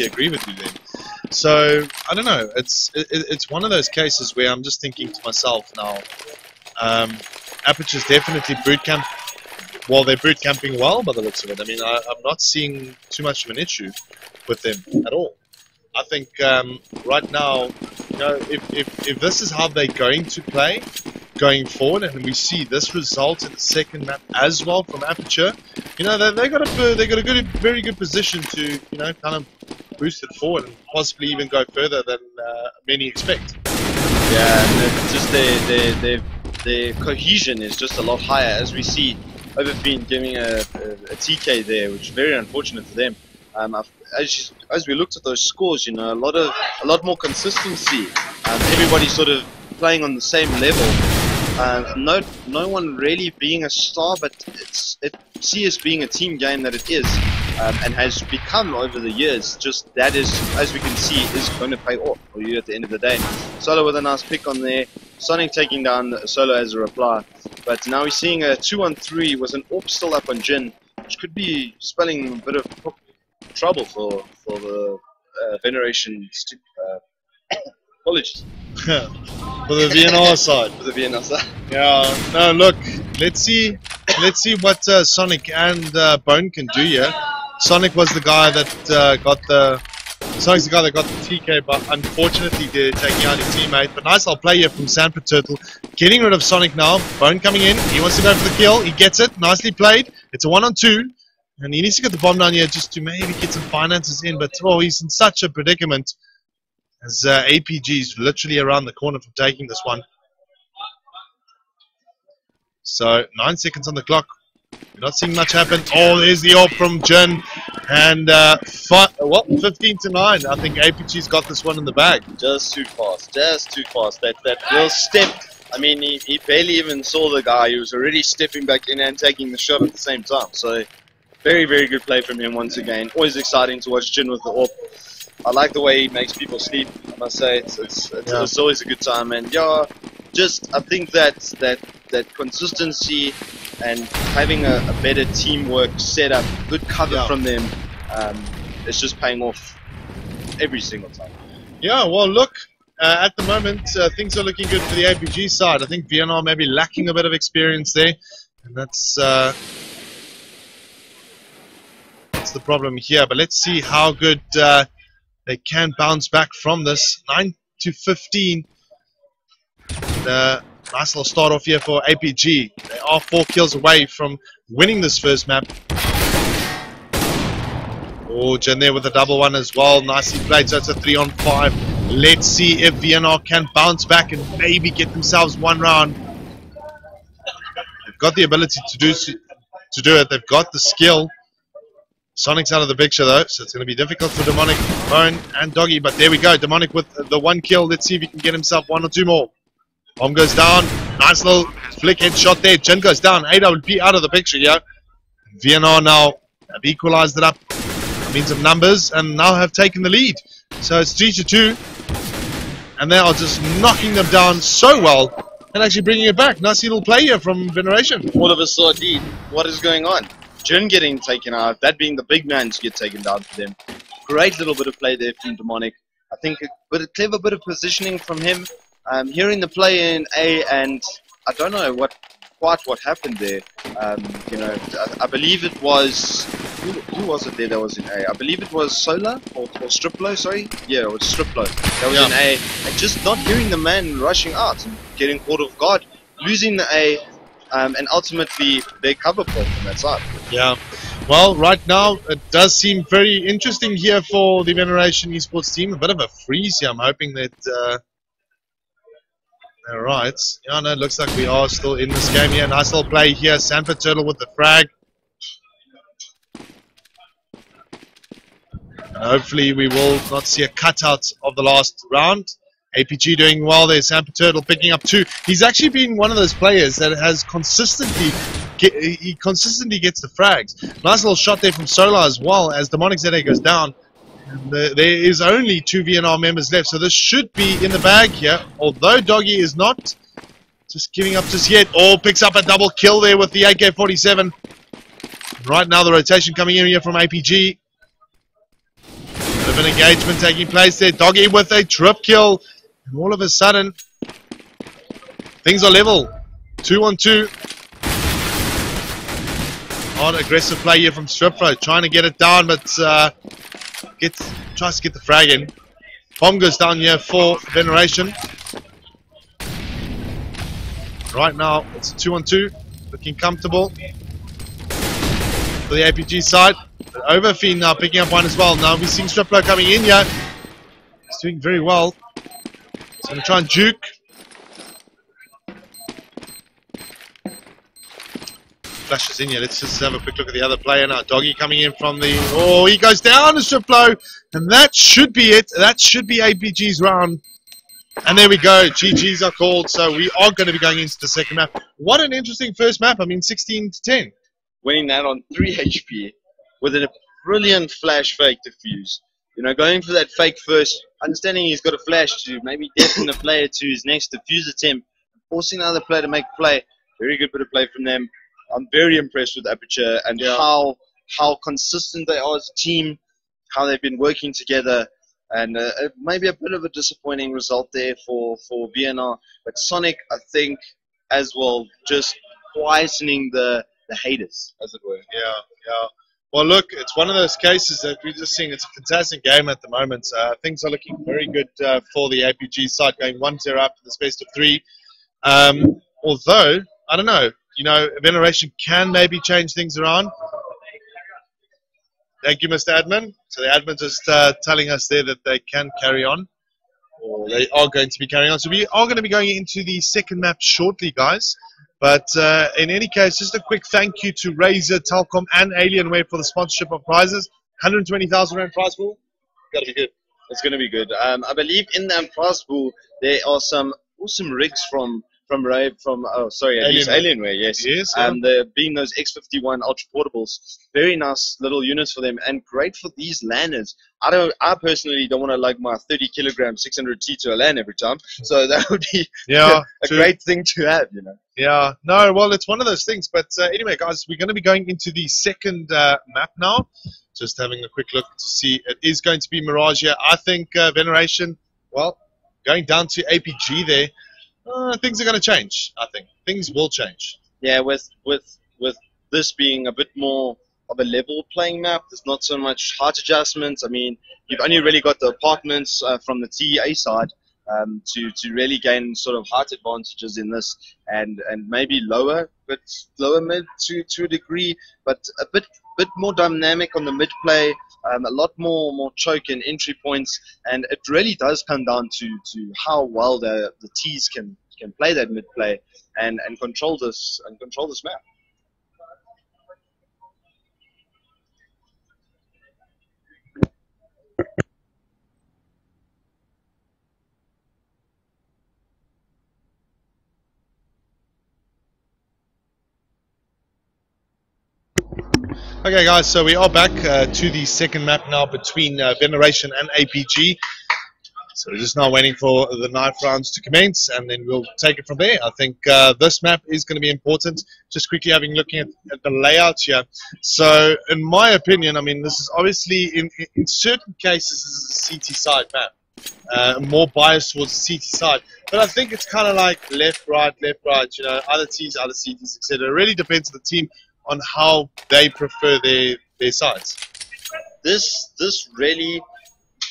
agree with you then. So I don't know. It's one of those cases where I'm just thinking to myself now. Aperture's definitely boot camp. Well, they're boot camping well by the looks of it. I mean, I'm not seeing too much of an issue with them at all. I think right now, you know, if this is how they're going to play going forward, and we see this result in the second map as well from Aperture, you know, they got a very good position to, you know, kind of boost it forward and possibly even go further than many expect. Yeah, and just their cohesion is just a lot higher, as we see Overfiend giving a TK there, which is very unfortunate for them. As we looked at those scores, you know, a lot more consistency. Everybody sort of playing on the same level. No one really being a star, but CS being a team game that it is, and has become over the years. Just that is, as we can see, is going to pay off for you at the end of the day. Solo with a nice pick on there. Sonic taking down Solo as a reply. But now we're seeing a 2-on-3 with an AWP still up on Jin, which could be spelling a bit of trouble for the Veneration. Apologies. For the VnR side. For the VnR side. Yeah. No, look. Let's see what Sonic and Bone can do here. Sonic was the guy that got the TK, but unfortunately they're taking out his teammate. But nice little play here from Sanford Turtle. Getting rid of Sonic now. Bone coming in. He wants to go for the kill. He gets it. Nicely played. It's a 1-on-2. And he needs to get the bomb down here just to maybe get some finances in. But oh, he's in such a predicament, as ApG is literally around the corner from taking this one. So 9 seconds on the clock. We're not seeing much happen. Oh, there's the AWP from Jin. And 15-9. I think ApG's got this one in the bag. Just too fast. Just too fast. That little step I mean, he barely even saw the guy. He was already stepping back in and taking the shot at the same time. So, very, very good play from him once again. Always exciting to watch Jin with the AWP. I like the way he makes people sleep, I must say. It's always a good time. And yeah, just I think that consistency and having a better teamwork setup, good cover from them, it's just paying off every single time. Yeah, well, look, at the moment, things are looking good for the ApG side. I think VnR may be lacking a bit of experience there, and that's the problem here. But let's see how good they can bounce back from this. 9-15. Nice little start off here for ApG. They are 4 kills away from winning this first map. Oh, Jin there with a double one as well. Nicely played, so it's a 3-on-5. Let's see if VnR can bounce back and maybe get themselves one round. They've got the ability to do it. They've got the skill. Sonic's out of the picture though, so it's going to be difficult for Demonic, Bone, and Doggy. But there we go. Demonic with the 1 kill. Let's see if he can get himself 1 or 2 more. Bomb goes down. Nice little flick head shot there. Jin goes down. AWP out of the picture here. VnR now have equalized it up. Means of numbers, and now have taken the lead. So it's 3-2, and they are just knocking them down so well and actually bringing it back. Nice little play here from Veneration. All of a sudden, what is going on? Jin getting taken out, that being the big man to get taken down for them. Great little bit of play there from Demonic. I think a clever bit of positioning from him. Hearing the play in A, and I don't know quite what happened there. You know, I believe it was. Who was it there that was in A? I believe it was Solar or Striplo, sorry. Yeah, it was Striplo. That was in A. And just not hearing the man rushing out and getting caught off guard, losing the A, and ultimately their cover point from that side. Yeah. Well, right now it does seem very interesting here for the Veneration esports team. A bit of a freeze here. I'm hoping that they're right. Yeah, no, it looks like we are still in this game here. Nice little play here. Sanford Turtle with the frag. And hopefully we will not see a cutout of the last round. ApG doing well there. Sanford Turtle picking up 2. He's actually been one of those players that has consistently gets the frags. Nice little shot there from Solar as well as Demonic ZA goes down. And there is only 2 VnR members left, so this should be in the bag here. Although Doggy is not just giving up just yet. Oh, picks up a double kill there with the AK-47. Right now the rotation coming in here from ApG. Bit of an engagement taking place there. Doggy with a trip kill. And all of a sudden, things are level. 2-on-2. Hard aggressive play here from Stripfro. Trying to get it down, but tries to get the frag in. Bomb goes down here for Veneration. Right now, it's 2-on-2. Looking comfortable for the ApG side. But Overfiend now picking up 1 as well. Now we're seeing Striplo coming in here. He's doing very well. He's going to try and juke. Flashes in here. Let's just have a quick look at the other player now. Doggy coming in from the... Oh, he goes down to Striplo. And that should be it. That should be ApG's round. And there we go. GG's are called. So we are going to be going into the second map. What an interesting first map. I mean, 16-10. Winning that on 3 HP. With a brilliant flash fake defuse. You know, going for that fake first, understanding he's got a flash to maybe deafen the player to his next defuse attempt, forcing another player to make a play. Very good bit of play from them. I'm very impressed with Aperture and how consistent they are as a team, how they've been working together, and maybe a bit of a disappointing result there for VnR. But Sonic, I think, as well, just quietening the haters, as it were. Yeah. Well, look, it's one of those cases that we're just seeing. It's a fantastic game at the moment. Things are looking very good for the ApG side, going 1-0 up to this best of 3. Although, I don't know, you know, Veneration can maybe change things around. Thank you, Mr. Admin. So the admin just telling us there that they can carry on, or they are going to be carrying on. So we are going to be going into the second map shortly, guys. But in any case, just a quick thank you to Razer, Telkom, and Alienware for the sponsorship of prizes. 120,000 Rand prize pool. Got to be good. It's going to be good. I believe in that prize pool there are some awesome rigs from from Ray, from Alienware, yes. Yes. There being those X51 ultra portables, very nice little units for them, and great for these LANers. I personally don't want to lug my 30 kilogram 600T to a LAN every time, so that would be a great thing to have, you know. Yeah, no, well, it's one of those things. But anyway, guys, we're going to be going into the second map now. Just having a quick look to see. It is going to be Mirage here. I think Veneration, well, going down to ApG there, things are going to change. I think things will change. Yeah, with this being a bit more of a level playing map, there's not so much height adjustments. I mean, you've only really got the apartments from the TA side to really gain sort of height advantages in this, and maybe lower mid to a degree, but a bit more dynamic on the mid play. A lot more choke and entry points, and it really does come down to how well the T's can play that mid play and control this map. Okay, guys, so we are back to the second map now between Veneration and ApG. So we're just now waiting for the knife rounds to commence, and then we'll take it from there. I think this map is going to be important. Just quickly looking at the layout here. So in my opinion, I mean, this is obviously, in certain cases, this is a CT side map. More biased towards the CT side. But I think it's kind of like left, right, you know, other T's, other CTs, etc. It really depends on the team on how they prefer their sides. This really,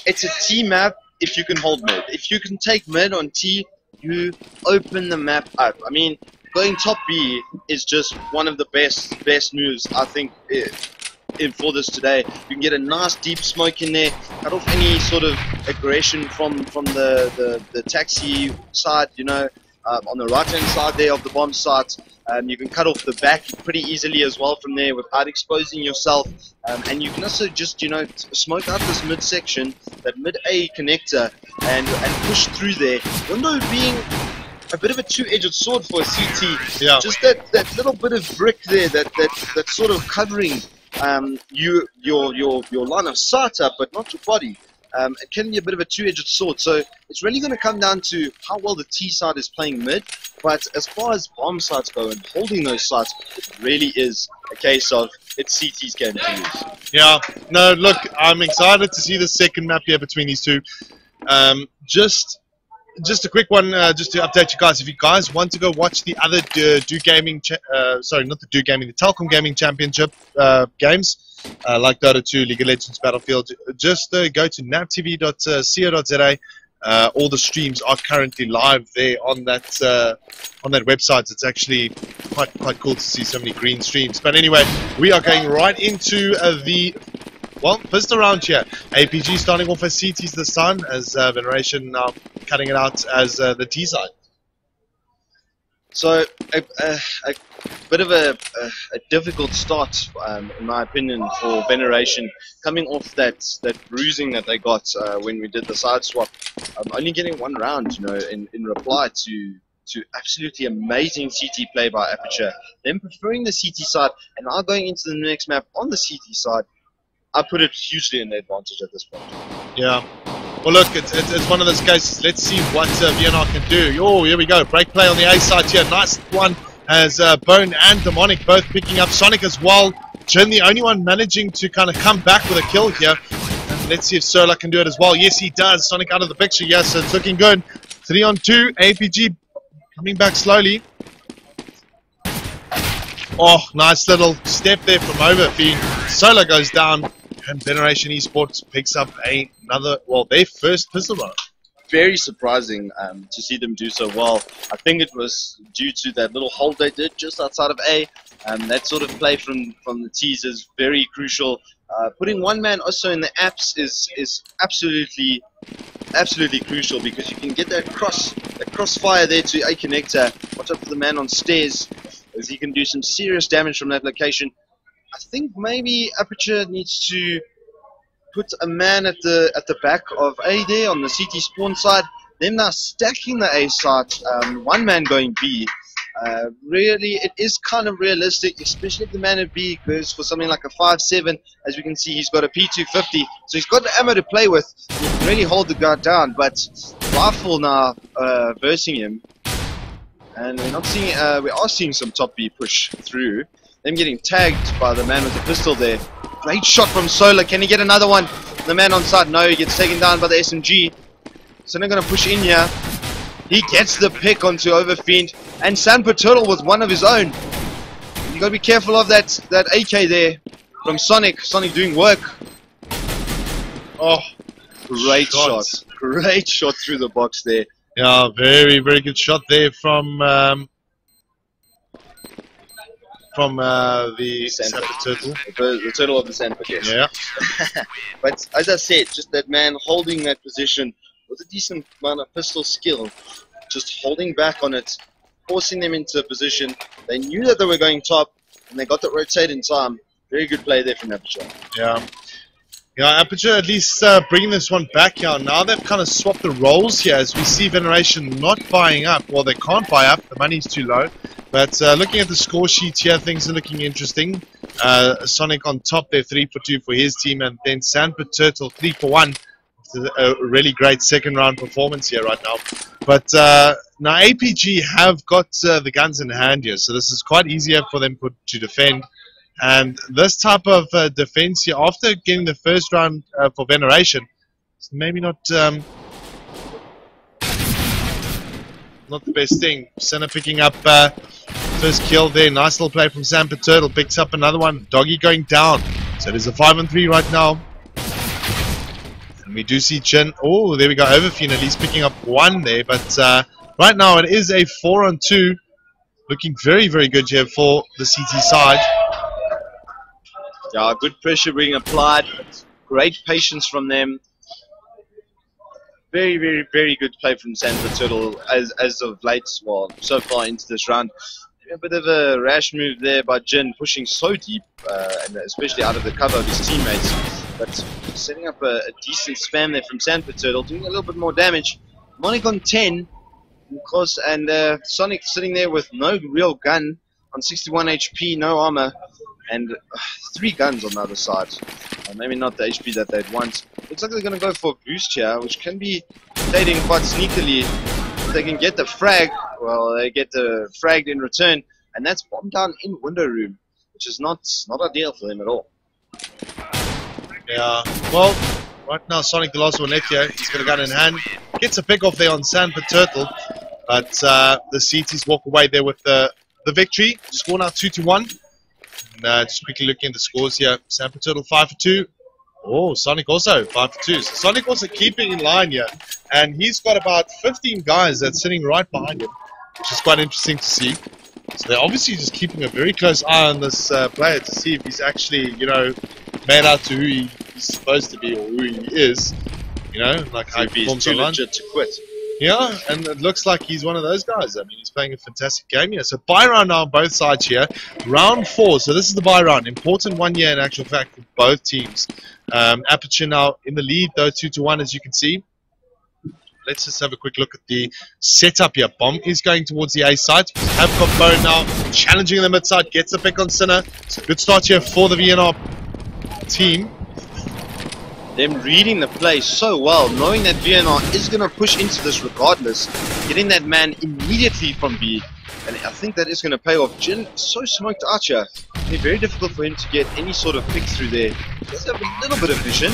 it's a T map if you can hold mid. If you can take mid on T, you open the map up. I mean, going top B is just one of the best moves, I think, for this today. You can get a nice deep smoke in there, cut off any sort of aggression from the taxi side, you know, on the right hand side there of the bomb site. You can cut off the back pretty easily as well from there without exposing yourself, and you can also just, you know, smoke out this mid section, that mid A connector, and push through there. Window being a bit of a two-edged sword for a CT. Yeah. Just that little bit of brick there, that's sort of covering your line of sight up, but not your body. It can be a bit of a two-edged sword, so it's really going to come down to how well the T side is playing mid. But as far as bomb sites go and holding those sites, it really is a case of it's CT's game to lose. Yeah, no, look, I'm excited to see the second map here between these two. Just a quick one, just to update you guys. If you guys want to go watch the other the Telkom Gaming Championship games, like Dota 2, League of Legends, Battlefield, just go to navtv.co.za. All the streams are currently live there on that website. It's actually quite cool to see so many green streams. But anyway, we are going right into first round here. ApG starting off as CTs this time, as Veneration now cutting it out as the T side. So a bit of a difficult start, in my opinion, for Veneration, coming off that bruising that they got when we did the side swap. Only getting one round, you know, in reply to absolutely amazing CT play by Aperture. Them preferring the CT side, and now going into the next map on the CT side, I put it hugely in their advantage at this point. Yeah. Well, look, it's one of those cases. Let's see what VnR can do. Oh, here we go. Break play on the A side here. Nice one as Bone and Demonic both picking up. Sonic as well. Jin, the only one managing to kind of come back with a kill here. And let's see if Solar can do it as well. Yes, he does. Sonic out of the picture. Yes, it's looking good. 3-on-2. ApG coming back slowly. Oh, nice little step there from Overfiend. Solar goes down. And Veneration Esports picks up their first pistol round. Very surprising to see them do so well. I think it was due to that little hold they did just outside of A. That sort of play from the T's is very crucial. Putting one man also in the apps is absolutely crucial, because you can get that crossfire there to A connector. Watch out for the man on stairs, as he can do some serious damage from that location. I think maybe Aperture needs to put a man at the back of A there on the CT spawn side, Them now stacking the A site, one man going B. Really, it is kind of realistic, especially if the man at B goes for something like a 5.7. As we can see, he's got a P250, so he's got the ammo to play with. He can really hold the guy down, but Rifle now versing him. And we're not seeing, we are seeing some top B push through. Them getting tagged by the man with the pistol there. Great shot from Solar. Can he get another one? The man on side, no, he gets taken down by the SMG. So they're going to push in here. He gets the pick onto Overfiend. And Sanford Turtle was one of his own. You got to be careful of that AK there from Sonic. Sonic doing work. Oh, great shot. Great shot through the box there. Yeah, very, very good shot there from the Sanford Turtle. The turtle of the Sanford, yes. Yeah. But as I said, just that man holding that position with a decent amount of pistol skill, just holding back on it, forcing them into a position. They knew that they were going top, and they got to rotate in time. Very good play there from Aperture. Yeah. Yeah, Aperture at least bringing this one back here. Now they've kind of swapped the roles here as we see Veneration not buying up. Well, they can't buy up. The money's too low. But looking at the score sheet here, things are looking interesting. Sonic on top there, 3 for 2 for his team. And then Sanford Turtle, 3 for 1. A really great second round performance here right now. But now APG have got the guns in hand here, so this is quite easier for them to defend. And this type of defense here, after getting the first round for Veneration, it's maybe not the best thing. Senna picking up first kill there. Nice little play from Sanford Turtle. Picks up another one. Doggy going down. So there's a 5-on-3 right now. And we do see Chin. Oh, there we go. Overfiend at least picking up one there. But right now it is a 4-on-2. Looking very, very good here for the CT side. Yeah, good pressure being applied. Great patience from them. Very, very, very good play from Sanford Turtle as of late. Well, so far into this round. A bit of a rash move there by Jin, pushing so deep, and especially out of the cover of his teammates. But setting up a decent spam there from Sanford Turtle, doing a little bit more damage. Monic on 10, of course, and Sonic sitting there with no real gun on 61 HP, no armor. And 3 guns on the other side. Maybe not the HP that they'd want. Looks like they're going to go for a boost here, which can be played in quite sneakily. If they can get the frag, well, they get the fragged in return. And that's bombed down in window room, which is not ideal for them at all. Yeah, well, right now Sonic the last one left here. He's got a gun in hand. Gets a pick off there on Sanford Turtle. But the CTs walk away there with the victory. Score now 2-1. Just quickly looking at the scores here. Sanford Turtle 5 for 2. Oh, Sonic also 5 for 2. So Sonic also keeping in line here. And he's got about 15 guys that's sitting right behind him, which is quite interesting to see. So they're obviously just keeping a very close eye on this player to see if he's actually, you know, made out to who he's supposed to be or who he is. You know, like how he performs online. Legit to quit. Yeah, and it looks like he's one of those guys. I mean, he's playing a fantastic game here. So buy round now on both sides here. Round 4. So this is the buy round. Important one here in actual fact for both teams. Aperture now in the lead though, 2-1 as you can see. Let's just have a quick look at the setup here. Bomb is going towards the A side. Have got Bone now challenging the mid side. Gets a pick on Sinner. So good start here for the VnR team. Them reading the play so well, knowing that VnR is going to push into this regardless, getting that man immediately from B, and I think that is going to pay off. Jin so smoked out here. It'll be very difficult for him to get any sort of pick through there. He does have a little bit of vision.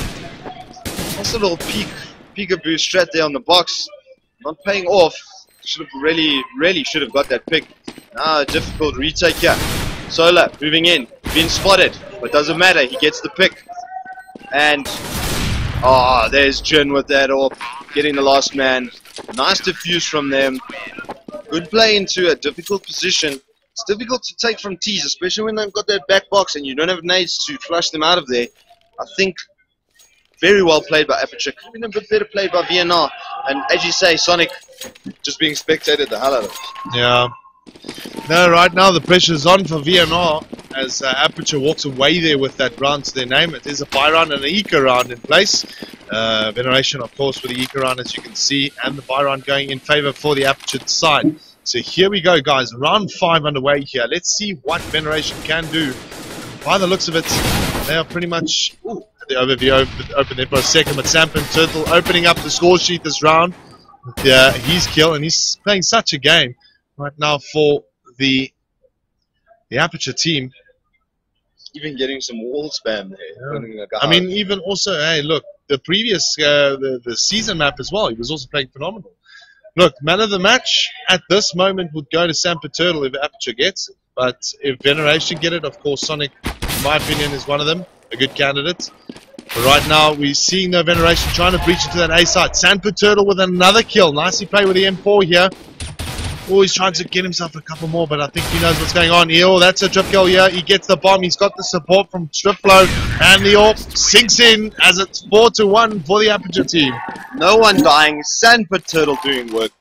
That's a little peekaboo strat there on the box. Not paying off. Should have really should have got that pick. Now a difficult retake here. Solar moving in, being spotted, but doesn't matter. He gets the pick. And there's Jin with that AWP, getting the last man. Nice defuse from them. Good play into a difficult position. It's difficult to take from T's, especially when they've got that back box and you don't have nades to flush them out of there. I think very well played by Aperture. Could have been a bit better played by VnR. And as you say, Sonic just being spectated the hell out of it. Yeah. No, right now the pressure's on for VnR as Aperture walks away there with that round to their name. It is a buy round and an eco round in place. Veneration, of course, with the eco round, as you can see, and the buy round going in favor for the Aperture side. So here we go, guys. Round 5 underway here. Let's see what Veneration can do. By the looks of it, they are pretty much the overview open there for a second, but Sampan Turtle opening up the score sheet this round with his kill, and he's playing such a game right now for the Aperture team. Even getting some wall spam there. Yeah. I mean, even also, hey, look, the previous the season map as well, he was also playing phenomenal. Look, man of the match at this moment would go to Sampa Turtle if Aperture gets it. But if Veneration get it, of course, Sonic, in my opinion, is one of them, a good candidate. But right now, we're seeing no Veneration trying to breach into that A side. Sampa Turtle with another kill. Nicely played with the M4 here. Oh, he's trying to get himself a couple more, but I think he knows what's going on. Oh, that's a trip kill here. He gets the bomb. He's got the support from Stripflow, and the AWP sinks in as it's 4-1 for the Aperture team. No one dying. Sandpit Turtle doing work.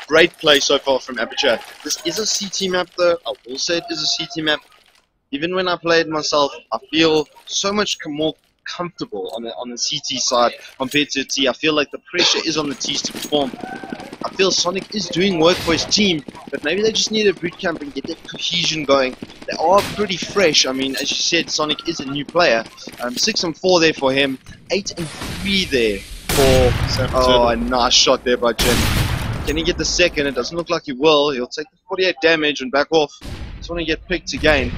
Great play so far from Aperture. This is a CT map, though. I will say it is a CT map. Even when I play it myself, I feel so much more comfortable on the CT side compared to T. I feel like the pressure is on the T's to perform. I feel Sonic is doing work for his team, but maybe they just need a boot camp and get that cohesion going. They are pretty fresh. I mean, as you said, Sonic is a new player. 6-4 there for him, 8-3 there for Sampa Oh, Turtle. a nice shot there by Jin. Can he get the second? It doesn't look like he will. He'll take the 48 damage and back off. Just want to get picked again.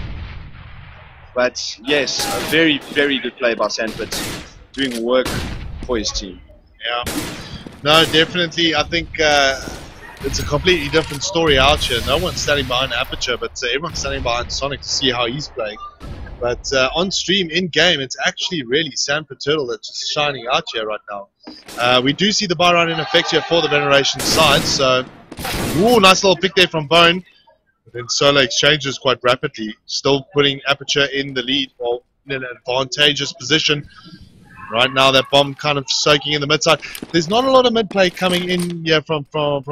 But yes, a very, very good play by Sandpit, doing work for his team. Yeah. No, definitely. I think it's a completely different story out here. No one's standing behind Aperture, but everyone's standing behind Sonic to see how he's playing. But on stream, in game, it's actually really Sampa Turtle that's just shining out here right now. We do see the buy round in effect here for the Veneration side. So, ooh, nice little pick there from Bone. But then Solo exchanges quite rapidly, still putting Aperture in the lead, or in an advantageous position. Right now, that bomb kind of soaking in the mid side. There's not a lot of mid play coming in here from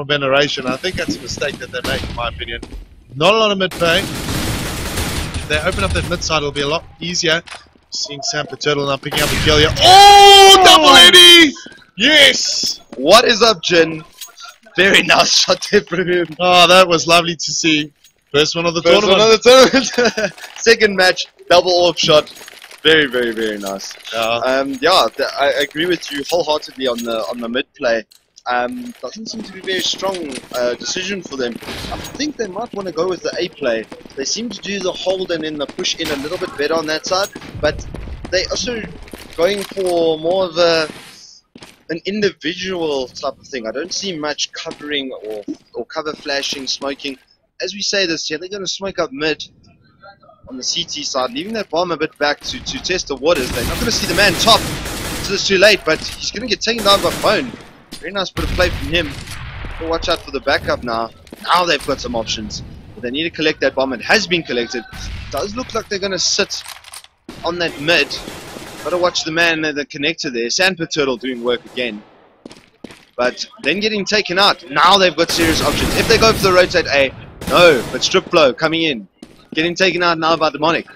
Veneration. I think that's a mistake that they make, in my opinion. Not a lot of mid play. If they open up that mid side, it'll be a lot easier. Seeing Sampa Turtle now picking up a kill here. Oh, double Eddie! Yes! What is up, Jin? Very nice shot there from him. Oh, that was lovely to see. First one of the First tournament. one of the tournament. Second match, double off shot. Very, very, very nice. Yeah. I agree with you wholeheartedly on the mid play. Doesn't seem to be a very strong decision for them. I think they might want to go with the A play. They seem to do the hold and then the push in a little bit better on that side, but they also going for more of an individual type of thing. I don't see much covering or cover flashing, smoking. As we say this here, they're going to smoke up mid on the CT side, leaving that bomb a bit back to test the waters. They're not going to see the man top until it's too late, but he's going to get taken down by Bone. Very nice bit of play from him. So watch out for the backup now. Now they've got some options. But they need to collect that bomb. It has been collected. It does look like they're going to sit on that mid. Gotta watch the man, the connector there. Sampa Turtle doing work again. But then getting taken out. Now they've got serious options. If they go for the rotate A, no. But Strip Flow coming in. Getting taken out now by Demonic.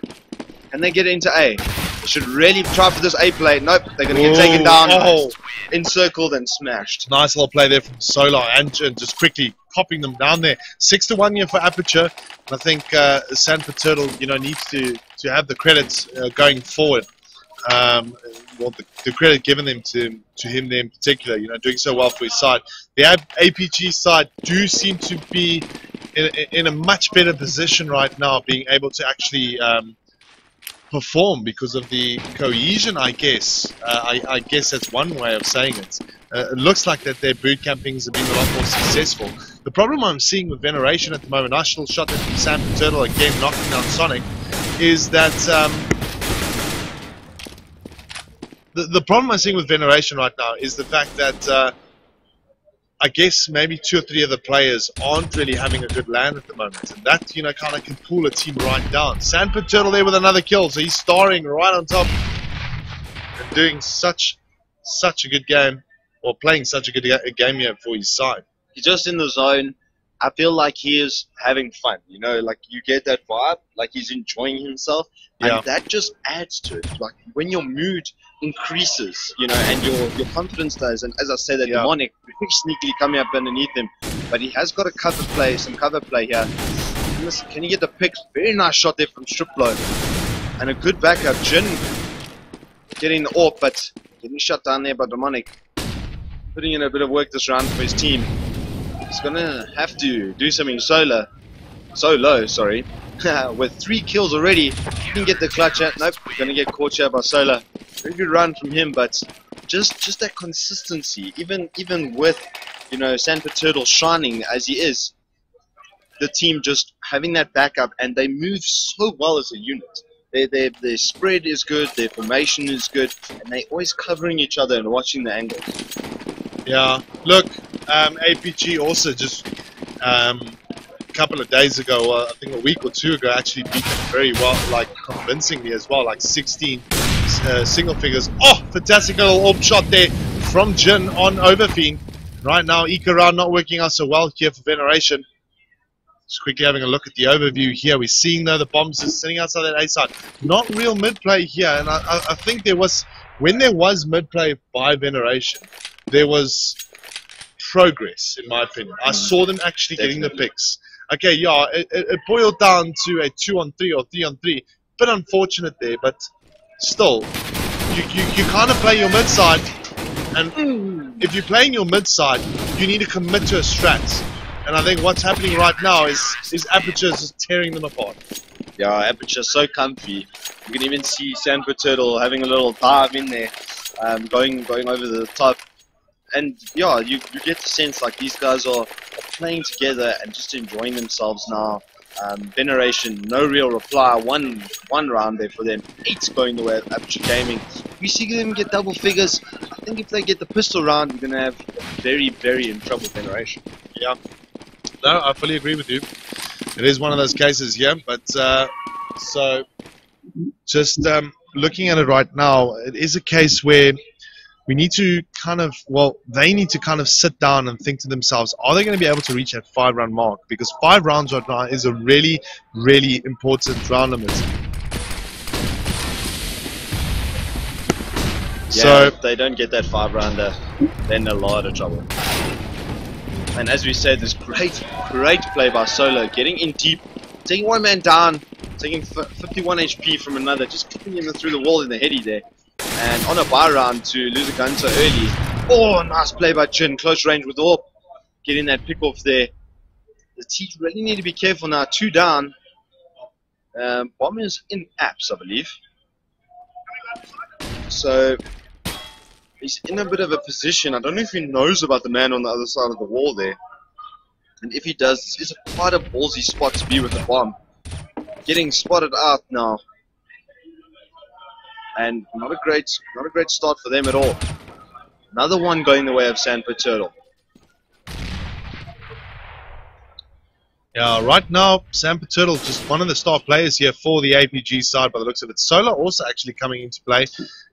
Can they get into A? They should really try for this A play. Nope. They're going to get taken down. Oh. Encircled and smashed. Nice little play there from Solar and just quickly popping them down there. 6-1 here for Aperture. I think Sampa Turtle, needs to have the credits going forward. Well, the credit given them to him there in particular, doing so well for his side. The APG side do seem to be in a much better position right now, being able to actually perform because of the cohesion, I guess. I guess that's one way of saying it. It looks like that their boot campings have been a lot more successful. The problem I'm seeing with Veneration at the moment, nice little shot there from Sampa Turtle, again knocking down Sonic, is that the problem I'm seeing with Veneration right now is the fact that I guess maybe 2 or 3 of the players aren't really having a good land at the moment, and that kind of can pull a team right down. Sampa Turtle there with another kill, so he's starring right on top and doing such a good game, or playing such a good game here for his side. He's just in the zone. I feel like he is having fun, you know, like you get that vibe, like he's enjoying himself, Yeah. and that just adds to it. Like when your mood increases, you know, and your confidence does, and as I said, that demonic very sneakily coming up underneath him, but he has got a cover play, some cover play here. Listen, can he get the pick? Very nice shot there from Striplo, and a good backup. Jin getting the AWP, but getting shut down there by demonic. Putting in a bit of work this round for his team. He's gonna have to do something solo, sorry, with 3 kills already. He can get the clutch at. Nope, gonna get caught here by Solar. Very good run from him, but just that consistency, even with, you know, Sanford Turtle shining as he is, the team just having that backup, and they move so well as a unit. Their spread is good, their formation is good, and they're always covering each other and watching the angles. Yeah, look, APG also just a couple of days ago, I think a week or two ago, actually beat them very well, like convincingly as well, like 16 single figures. Oh, fantastic little AWP shot there from Jin on Overfiend. Right now, Ikaran not working out so well here for Veneration. Just quickly having a look at the overview here. We're seeing though the bombs are sitting outside that A side. Not real mid play here, and I think there was, when there was mid play by Veneration, there was progress, in my opinion. I saw them actually getting the picks. Okay, yeah, it boiled down to a 2-on-3 or 3-on-3. Bit unfortunate there, but still, you kind of play your mid side, and if you're playing your mid side, you need to commit to a strat. And I think what's happening right now is Aperture is just tearing them apart. Yeah, Aperture so comfy. You can even see Sanford Turtle having a little dive in there, going over the top. And yeah, you get the sense like these guys are playing together and just enjoying themselves now. Veneration, no real reply. One round there for them. 8 going the way of Aperture Gaming. We see them get double figures. I think if they get the pistol round, we're gonna have very, very in trouble Veneration. Yeah. No, I fully agree with you. It is one of those cases here, but so just looking at it right now, it is a case where we need to kind of, well, they need to kind of sit down and think to themselves, are they going to be able to reach that 5-round mark? Because 5 rounds right now is a really, really important round limit. Yeah, so if they don't get that 5-rounder, they're in a lot of trouble. And as we said, this great play by Solo, getting in deep, taking one man down, taking 51 HP from another, just kicking him through the wall in the heady there. And on a buy round to lose a gun so early. Oh, nice play by Jin, close range with AWP, getting that pick off there. The team really need to be careful now, 2 down. Bomb is in apps, I believe. So he's in a bit of a position. I don't know if he knows about the man on the other side of the wall there. And if he does, this is quite a ballsy spot to be with the bomb. Getting spotted out now. And not a great start for them at all. Another one going the way of Sanford Turtle. yeah, right now, Sanford Turtle just one of the star players here for the APG side by the looks of it. Solar also actually coming into play.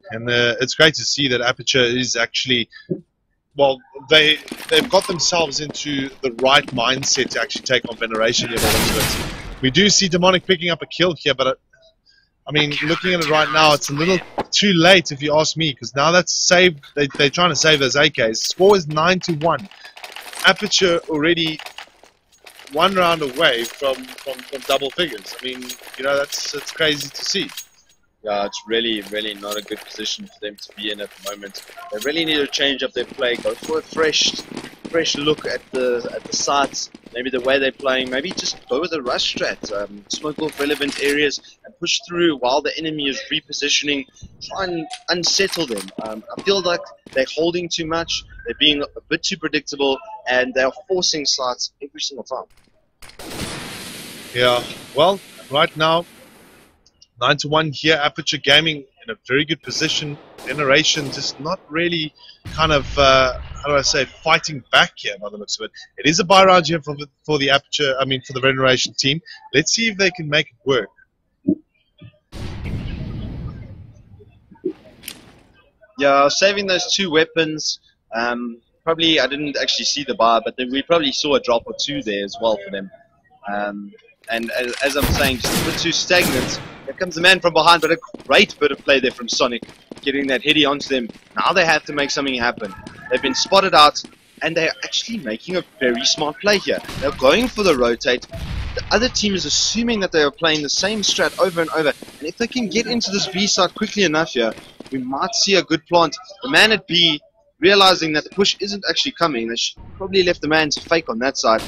And it's great to see that Aperture is actually, well, they've got themselves into the right mindset to actually take on Veneration here by the looks of it. We do see Demonic picking up a kill here, but I mean, looking at it right now, it's a little too late if you ask me, because now that's saved. They're trying to save those AKs. Score is 9-1. Aperture already 1 round away from double figures. I mean, you know, that's crazy to see. Yeah, it's really not a good position for them to be in at the moment. They really need to change up their play, go for a fresh look at the sites, maybe the way they're playing, maybe just go with a rush strat, smoke off relevant areas and push through while the enemy is repositioning, try and unsettle them. I feel like they're holding too much, they're being a bit too predictable, and they're forcing sites every single time. Yeah, well, right now, 9-1 here, Aperture Gaming in a very good position. Veneration just not really kind of, how do I say, fighting back here by the looks of it. It is a buy round here for the Aperture, I mean for the Veneration team. Let's see if they can make it work. Yeah, saving those 2 weapons. probably, I didn't actually see the bar, but then we probably saw a drop or two there as well for them. And as I'm saying, just a bit too stagnant. Here comes the man from behind, but a great bit of play there from Sonic, getting that heady onto them. Now they have to make something happen. They've been spotted out, and they're actually making a very smart play here. They're going for the rotate. The other team is assuming that they are playing the same strat over and over, and if they can get into this B side quickly enough here, we might see a good plant. The man at B, realizing that the push isn't actually coming, they probably left the man to fake on that side.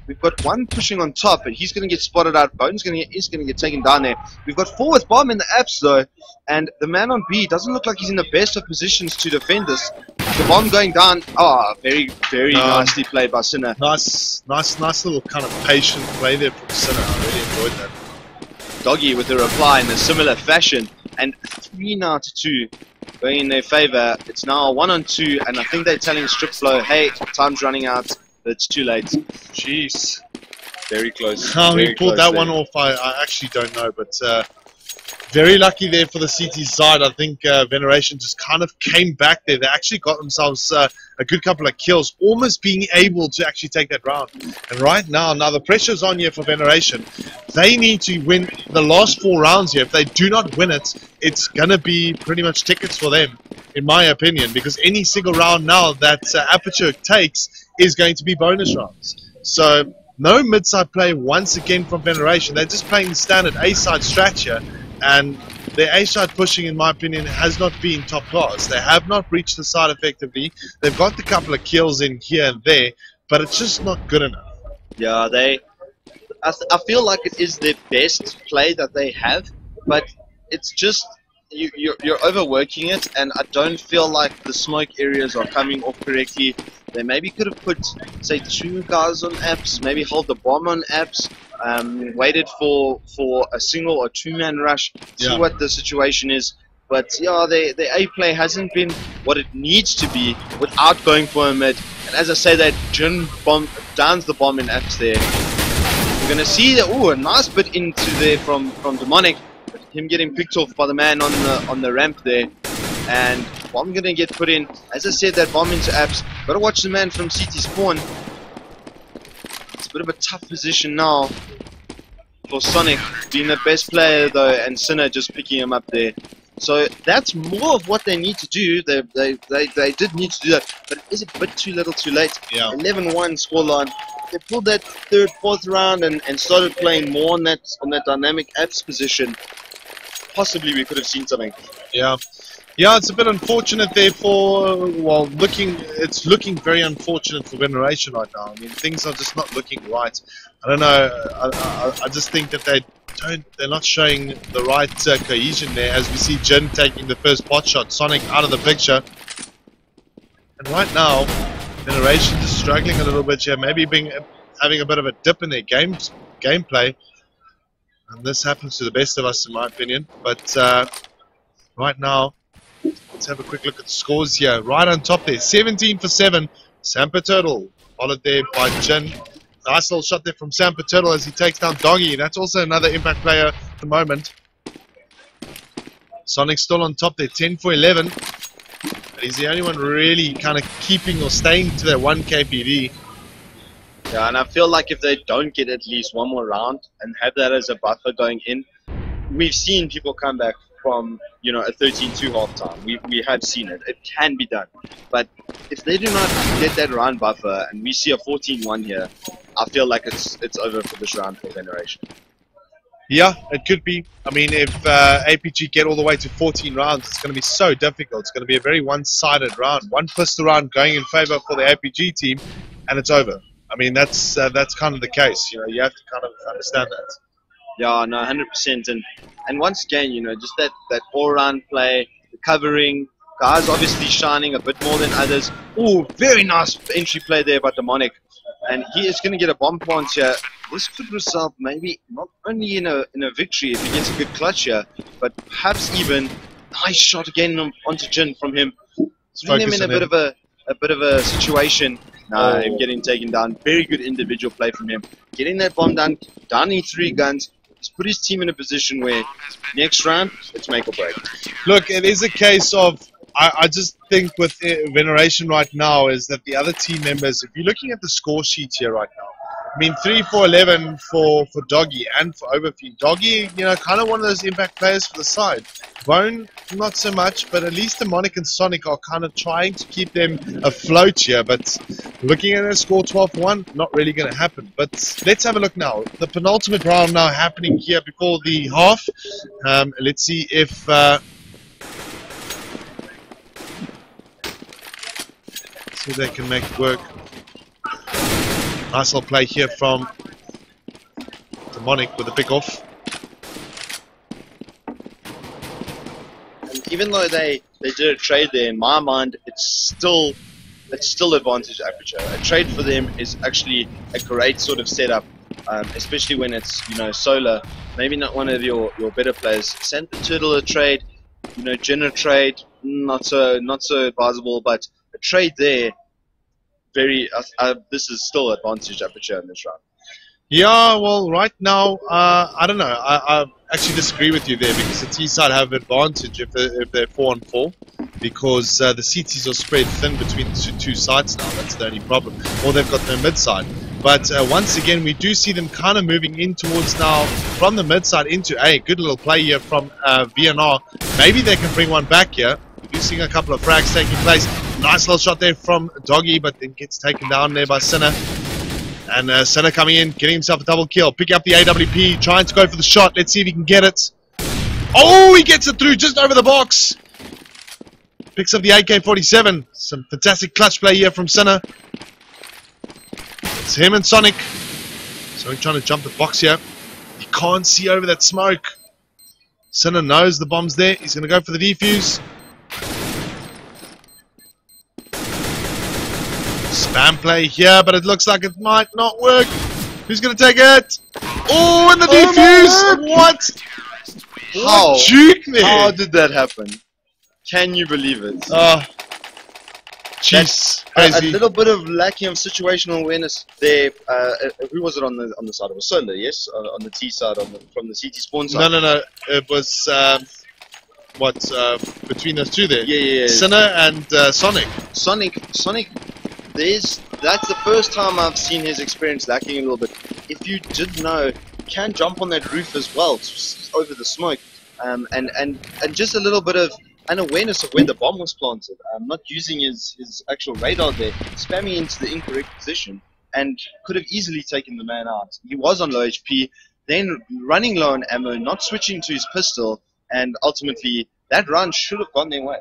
We've got one pushing on top, and he's going to get spotted out. Bone's going to get taken down there. We've got four with bomb in the apps though, and the man on B doesn't look like he's in the best of positions to defend this. The bomb going down. Oh, very nicely played by Sinner. Nice little kind of patient play there from Sinner. I really enjoyed that. Doggy with the reply in a similar fashion, and 3 now to 2 going in their favor. It's now a 1-on-2, and I think they're telling Strip Flow, hey, time's running out. But it's too late. Jeez. Very close. How he pulled that one off, I actually don't know. But very lucky there for the CT side. I think Veneration just kind of came back there. They actually got themselves a good couple of kills, almost being able to actually take that round. And right now the pressure's on here for Veneration. They need to win the last 4 rounds here. If they do not win it, it's going to be pretty much tickets for them, in my opinion, because any single round now that Aperture takes is going to be bonus rounds. So no mid-side play once again from Veneration. They're just playing the standard A-side strat here, and their A-side pushing, in my opinion, has not been top class. They have not reached the side effectively. They've got a couple of kills in here and there, but it's just not good enough. Yeah, I feel like it is their best play that they have, but it's just you're overworking it, and I don't feel like the smoke areas are coming off correctly. They maybe could have put, say, 2 guys on apps, maybe hold the bomb on apps, waited for a single or 2-man rush, see what the situation is. But yeah, the A play hasn't been what it needs to be without going for a mid. And as I say, that Jin bomb downs the bomb in apps there. We're gonna see that. Ooh, a nice bit into there from Demonic. Him getting picked off by the man on the ramp there, and bomb gonna get put in. As I said, that bomb into apps. Gotta watch the man from CT spawn. It's a bit of a tough position now for Sonic, being the best player though, and Sinner just picking him up there. So that's more of what they need to do. They did need to do that, but it is a bit too little, too late. Yeah. 11-1 scoreline. They pulled that 3rd, 4th round and started playing more on that dynamic apps position. Possibly we could have seen something. Yeah, it's a bit unfortunate there for, well, it's looking very unfortunate for Veneration right now. I mean, things are just not looking right. I don't know, I just think that they're not showing the right cohesion there, as we see Jin taking the first pot shot, Sonic out of the picture. And right now, Veneration is struggling a little bit here, maybe having a bit of a dip in their gameplay. And this happens to the best of us, in my opinion. But right now, let's have a quick look at the scores here. Right on top there, 17 for 7. Sampa Turtle, followed there by Jin. Nice little shot there from Sampa Turtle as he takes down Doggy. That's also another impact player at the moment. Sonic still on top there, 10 for 11. But he's the only one really kind of keeping or staying to that 1 KPD. Yeah, and I feel like if they don't get at least one more round and have that as a buffer going in, we've seen people come back from, you know, a 13-2 halftime. We have seen it. It can be done. But if they do not get that round buffer and we see a 14-1 here, I feel like it's over for this round for Veneration. Yeah, it could be. I mean, if APG get all the way to 14 rounds, it's going to be so difficult. It's going to be a very one-sided round. One pistol round going in favor for the APG team, and it's over. I mean, that's kind of the case. You know, you have to kind of understand that. Yeah, no, 100%. And once again, you know, just that all-round play, the covering, guys obviously shining a bit more than others. Ooh, very nice entry play there by Demonic. And he is going to get a bomb plant here. This could result maybe not only in a victory if he gets a good clutch here, but perhaps even nice shot again onto Jin from him. Putting him in a bit of a situation. No, him getting taken down. Very good individual play from him. Getting that bomb down, downing 3 guns. He's put his team in a position where next round, it's make or break. Look, it is a case of I just think with Veneration right now is that the other team members, if you're looking at the score sheet here right now, I mean 3-4-11 for Doggy and for Overfiend. Doggy, you know, kind of one of those impact players for the side. Bone, not so much, but at least Demonic and Sonic are kind of trying to keep them afloat here. But looking at their score 12-1, not really going to happen. But let's have a look now. The penultimate round now happening here before the half. Let's see if... see if they can make it work. Nice little play here from Demonic with a pick off. And even though they did a trade there, in my mind, it's still advantage Aperture. A trade for them is actually a great sort of setup, especially when it's, you know, Solar. Maybe not one of your better players. Send the Turtle a trade, you know, Jin a trade, not so advisable, but a trade there. This is still advantage Aperture in this round. Yeah, well, right now, I don't know. I actually disagree with you there because the T side have advantage if they're 4-on-4 because the CTs are spread thin between the two sides now. That's the only problem. Or they've got no mid side. But once again, we do see them kind of moving in towards now from the mid side into A. Good little play here from VnR. Maybe they can bring one back here. We're seeing a couple of frags taking place. Nice little shot there from Doggy, but then gets taken down there by Sinner. And Sinner coming in, getting himself a double kill. Picking up the AWP, trying to go for the shot. Let's see if he can get it. Oh, he gets it through just over the box. Picks up the AK-47. Some fantastic clutch play here from Sinner. It's him and Sonic. Sonic trying to jump the box here. He can't see over that smoke. Sinner knows the bomb's there. He's going to go for the defuse. Spam play here, but it looks like it might not work. Who's going to take it? Oh, and the defuse! What? How? What juke there? How did that happen? Can you believe it? Jeez, a crazy. little bit of lacking of situational awareness there. Who was it on the side? It was Solar, yes, on the T side, from the CT spawn side. No. It was between those two there. Yeah. Sinner and Sonic. Sonic. That's the first time I've seen his experience lacking a little bit. If you did know, he can jump on that roof as well over the smoke, and just a little bit of unawareness of where the bomb was planted. Not using his actual radar there, spamming into the incorrect position, and could have easily taken the man out. He was on low HP, then running low on ammo, not switching to his pistol, and ultimately that run should have gone their way.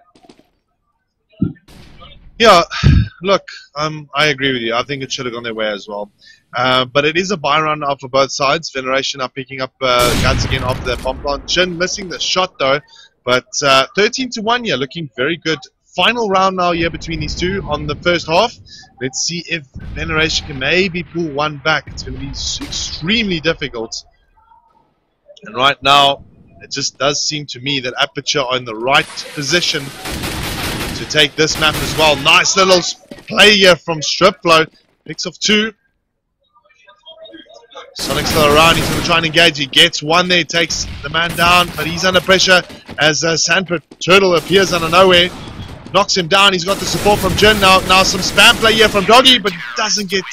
Yeah, look, I agree with you. I think it should have gone their way as well. But it is a buy run now for both sides. Veneration are picking up guns again after that bomb plant. Jin missing the shot though. But 13-1 here, looking very good. Final round now here between these two on the first half. Let's see if Veneration can maybe pull one back. It's going to be extremely difficult. And right now, it just does seem to me that Aperture are in the right position to take this map as well. Nice little play here from Stripflow. Picks off two. Sonic's still around. He's going to try and engage. He gets one there. Takes the man down. But he's under pressure as Sandpit Turtle appears out of nowhere. Knocks him down. He's got the support from Jin now. Now some spam play here from Doggy. But doesn't get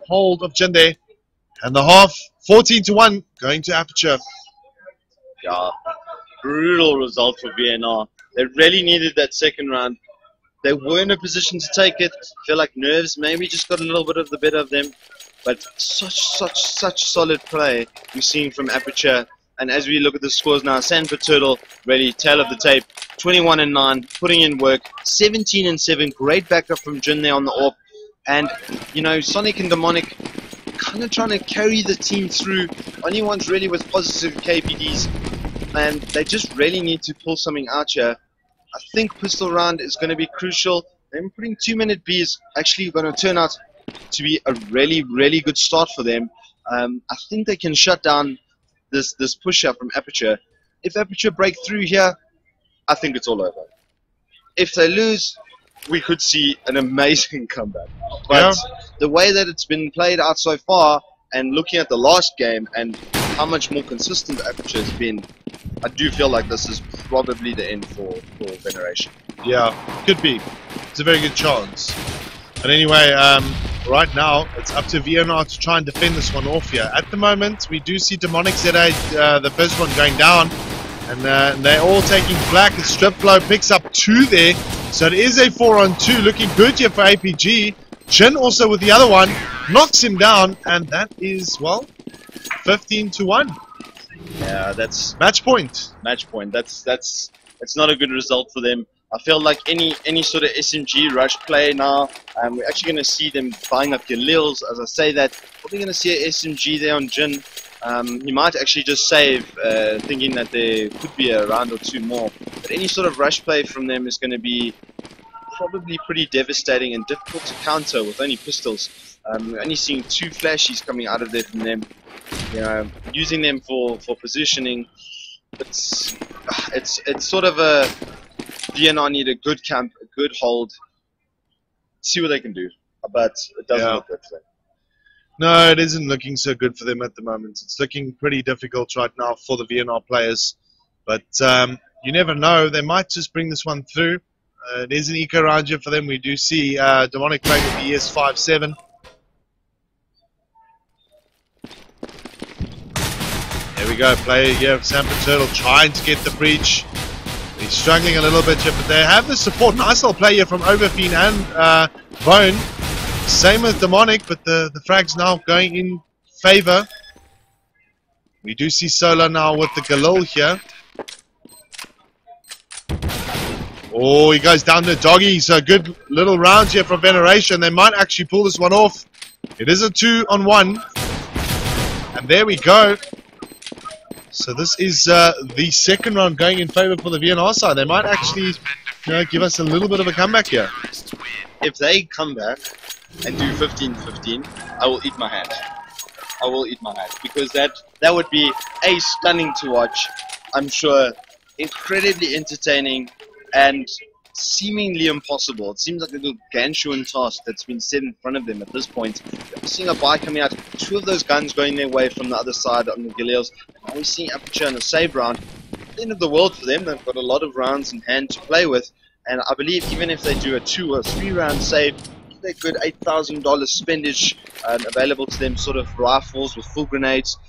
hold of Jin there. And the half 14-1 going to Aperture. Yeah, brutal result for VnR. They really needed that second round. They were in a position to take it. I feel like nerves maybe just got a little bit of the better of them. But such solid play we're seeing from Aperture. And as we look at the scores now, Sandpit Turtle really tail of the tape. 21-9, putting in work. 17-7, great backup from Jin there on the AWP. And, you know, Sonic and Demonic kind of trying to carry the team through. Only ones really with positive KPDs. And they just really need to pull something out here. I think pistol round is going to be crucial. Them putting 2-minute B is actually going to turn out to be a really good start for them. I think they can shut down this push-up from Aperture. If Aperture break through here, I think it's all over. If they lose, we could see an amazing comeback. But the way that it's been played out so far, and looking at the last game, and how much more consistent Aperture has been, I do feel like this is probably the end for Veneration. Yeah, could be. It's a very good chance. But anyway, right now it's up to VnR to try and defend this one off here. At the moment, we do see Demonic Z8, the first one going down, and they're all taking flak. The strip flow picks up 2 there, so it is a 4-on-2. Looking good here for APG. Jin also with the other one knocks him down, and that is, well, 15-1. Yeah, that's match point. Match point. That's not a good result for them. I feel like any sort of SMG rush play now, we're actually going to see them buying up Galils. As I say that, probably going to see an SMG there on Jin. He might actually just save, thinking that there could be a round or 2 more. But any sort of rush play from them is going to be probably pretty devastating and difficult to counter with only pistols. We're only seeing 2 flashies coming out of there from them. You know, using them for positioning. It's sort of a VnR need a good camp, a good hold, see what they can do, but it doesn't look good for them. No, it isn't looking so good for them at the moment. It's looking pretty difficult right now for the VnR players, but you never know, they might just bring this one through. It is an eco round here for them. We do see Demonic playing with the ES57. There we go, player here of Sanford Turtle trying to get the breach. He's struggling a little bit here, but they have the support. Nice little play here from Overfiend and Bone. Same as Demonic, but the frag's now going in favor. We do see Solar now with the Galil here. Oh, he goes down to Doggy. So good little round here from Veneration. They might actually pull this one off. It is a 2-on-1. And there we go. So this is the second round going in favor for the VnR side. They might actually give us a little bit of a comeback here. If they come back and do 15-15, I will eat my hand. I will eat my hand. Because that would be A, stunning to watch. I'm sure incredibly entertaining and seemingly impossible. It seems like a gargantuan task that's been set in front of them at this point. We're seeing a buy coming out, 2 of those guns going their way from the other side on the Galils. Now we're seeing Aperture in a save round. At the end of the world for them, they've got a lot of rounds in hand to play with, and I believe even if they do a 2 or 3 round save, they're good $8,000 spendage available to them, sort of rifles with full grenades.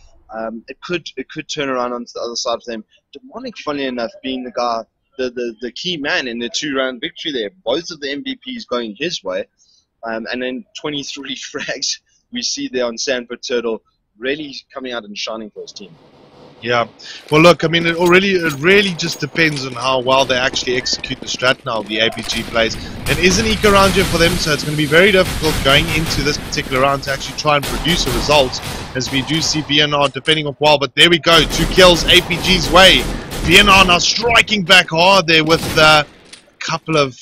It could turn around onto the other side for them. Demonic, funnily enough, being the guy, the key man in the 2-round victory there. Both of the MVPs going his way, and then 23 frags we see there on Sanford Turtle, really coming out and shining for his team. Yeah, well look, I mean it really just depends on how well they actually execute the strat now the APG plays. It is an eco round here for them, so it's going to be very difficult going into this particular round to actually try and produce a result, as we do see VnR defending off well. But there we go, 2 kills APG's way. VnR now striking back hard there with a couple of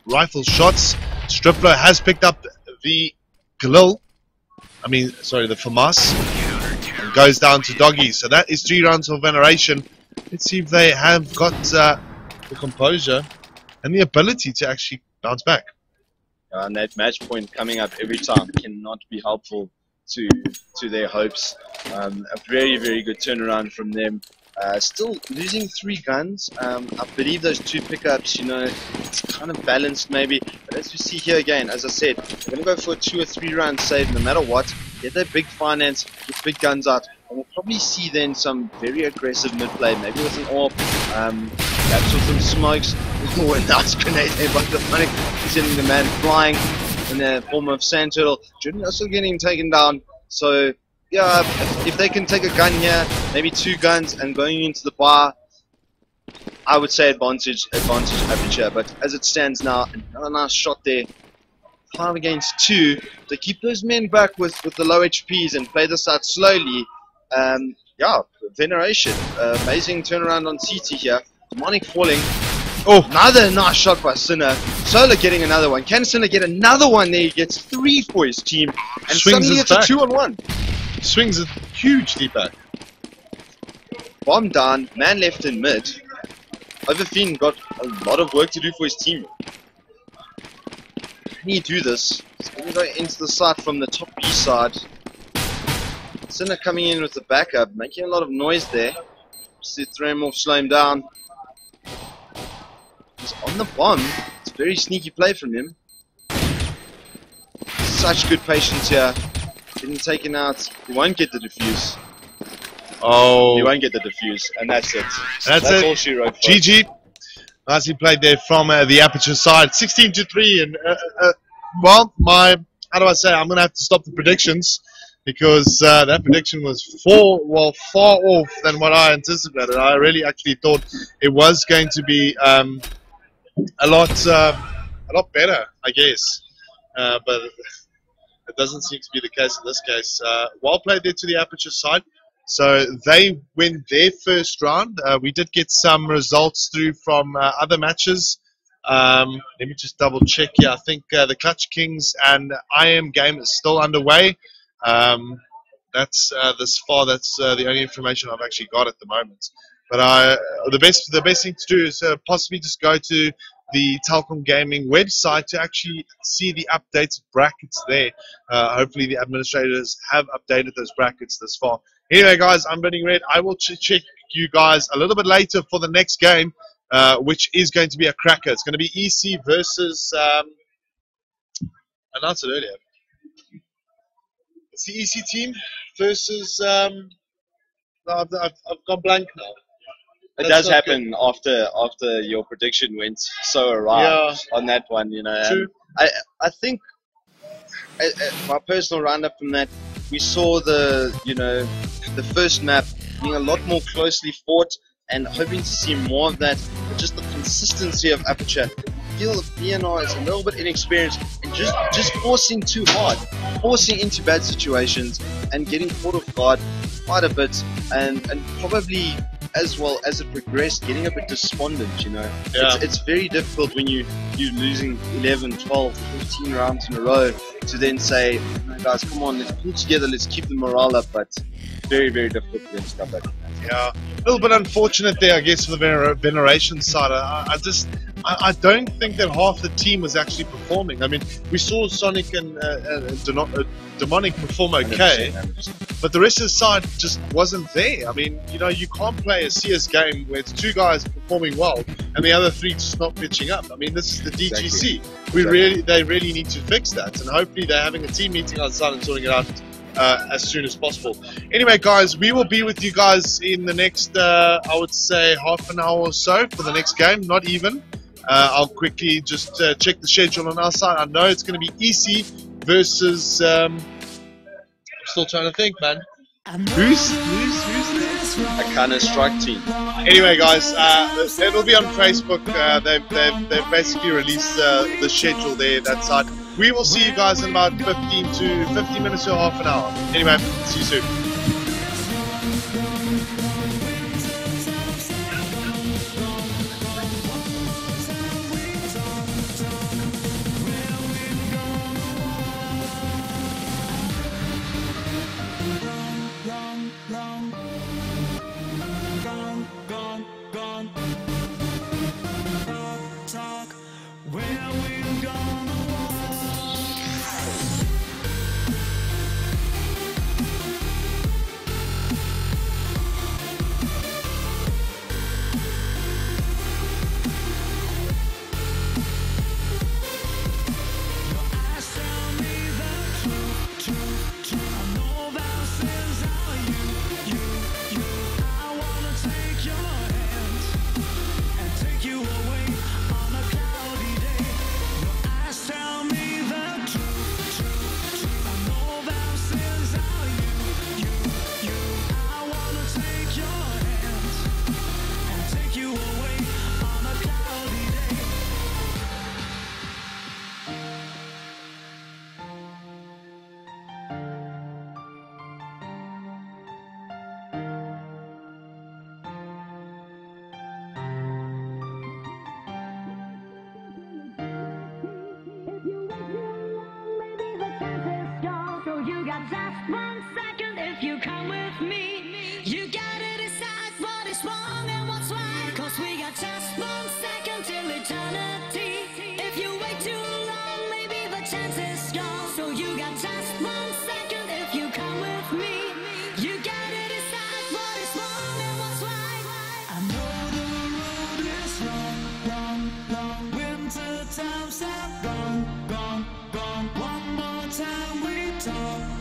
rifle shots. Striplo has picked up the Galil, the FAMAS, and goes down to Doggy. So that is 3 rounds for Veneration. Let's see if they have got the composure and the ability to actually bounce back. And that match point coming up every time cannot be helpful to their hopes. A very, very good turnaround from them. Still losing 3 guns. I believe those 2 pickups, it's kind of balanced maybe. But as we see here again, as I said, they're going to go for a 2 or 3 round save no matter what. Get their big finance, get big guns out. And we'll probably see then some very aggressive mid-play, maybe with an AWP, perhaps with some smokes, or a nice grenade there by Demonic, sending the man flying in the form of Sand Turtle. Junior also getting taken down. So yeah, if they can take a gun here, maybe 2 guns, and going into the bar, I would say advantage Aperture. But as it stands now, another nice shot there. 5 against 2. They keep those men back with the low HPs and play this out slowly. Yeah, Veneration. Amazing turnaround on CT here. Demonic falling. Oh, another nice shot by Sinner. Solar getting another one. Can Sinner get another one there? He gets 3 for his team. And suddenly it's a 2-on-1. Swings it hugely back. Bomb down, man left in mid. Overfiend got a lot of work to do for his team. Can he do this? He's going to go into the side from the top B side. Sinner coming in with the backup, making a lot of noise there. See, throw him off, slow him down. He's on the bomb. It's a very sneaky play from him. Such good patience here. Getting taken out. He won't get the defuse. Oh, He won't get the defuse, and that's it. That's it. all she wrote for. GG. Nicely played there from the Aperture side. 16-3, and well, how do I say? I'm gonna have to stop the predictions because that prediction was far off than what I anticipated. I really actually thought it was going to be a lot better, I guess, but it doesn't seem to be the case in this case. Well played there to the Aperture side. So they win their first round. We did get some results through from other matches. Let me just double check here. I think the Clutch Kings and IM game is still underway. That's this far. That's the only information I've actually got at the moment. But the best thing to do is possibly just go to the Telkom Gaming website to actually see the updated brackets there. Hopefully the administrators have updated those brackets this far. Anyway, guys, I'm Burning Red. I will check you guys a little bit later for the next game, which is going to be a cracker. It's going to be EC versus... I announced it earlier. It's the EC team versus... I've gone blank now. It does happen after your prediction went so awry on that one, you know. True. I think my personal roundup from that, we saw the first map being a lot more closely fought and hoping to see more of that, but just the consistency of Aperture. I feel that VnR is a little bit inexperienced and just forcing too hard, forcing into bad situations and getting caught off guard quite a bit, and probably as well as it progressed, getting a bit despondent, you know. Yeah. It's very difficult when you're losing 11, 12, 15 rounds in a row to then say, no, guys, come on, let's pull together, let's keep the morale up, but very, very difficult for them to come back. Yeah, a little bit unfortunate there, I guess, for the Veneration side. I don't think that half the team was actually performing. I mean, we saw Sonic and Demonic perform okay, but the rest of the side just wasn't there. I mean, you know, you can't play a CS game where it's two guys performing well and the other three just not pitching up. I mean, this is the DGC. They really need to fix that, and hopefully they're having a team meeting outside and sorting it out as soon as possible. Anyway, guys, we will be with you guys in the next, I would say, half an hour or so for the next game, not even. I'll quickly just check the schedule on our side. I know it's going to be EC versus... I'm still trying to think, man. Who's this? A kind of strike team. Anyway, guys, it'll be on Facebook. They've basically released the schedule there, that side. We will see you guys in about 15 minutes to half an hour. Anyway, see you soon.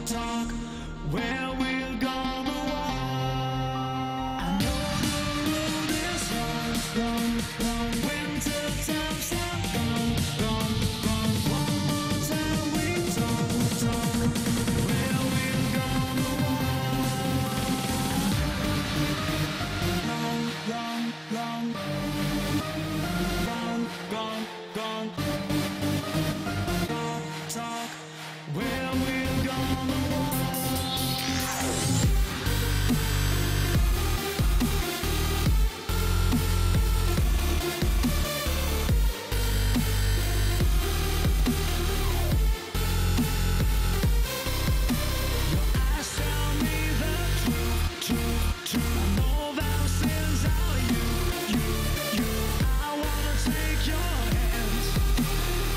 talk, where we're gonna walk. I know the road is long, winter time's not gone. One more time we talk, where we're gonna walk. Long, gone. Talk, where we're gonna walk. Your eyes tell me the truth. I know that sins are you. I wanna take your hands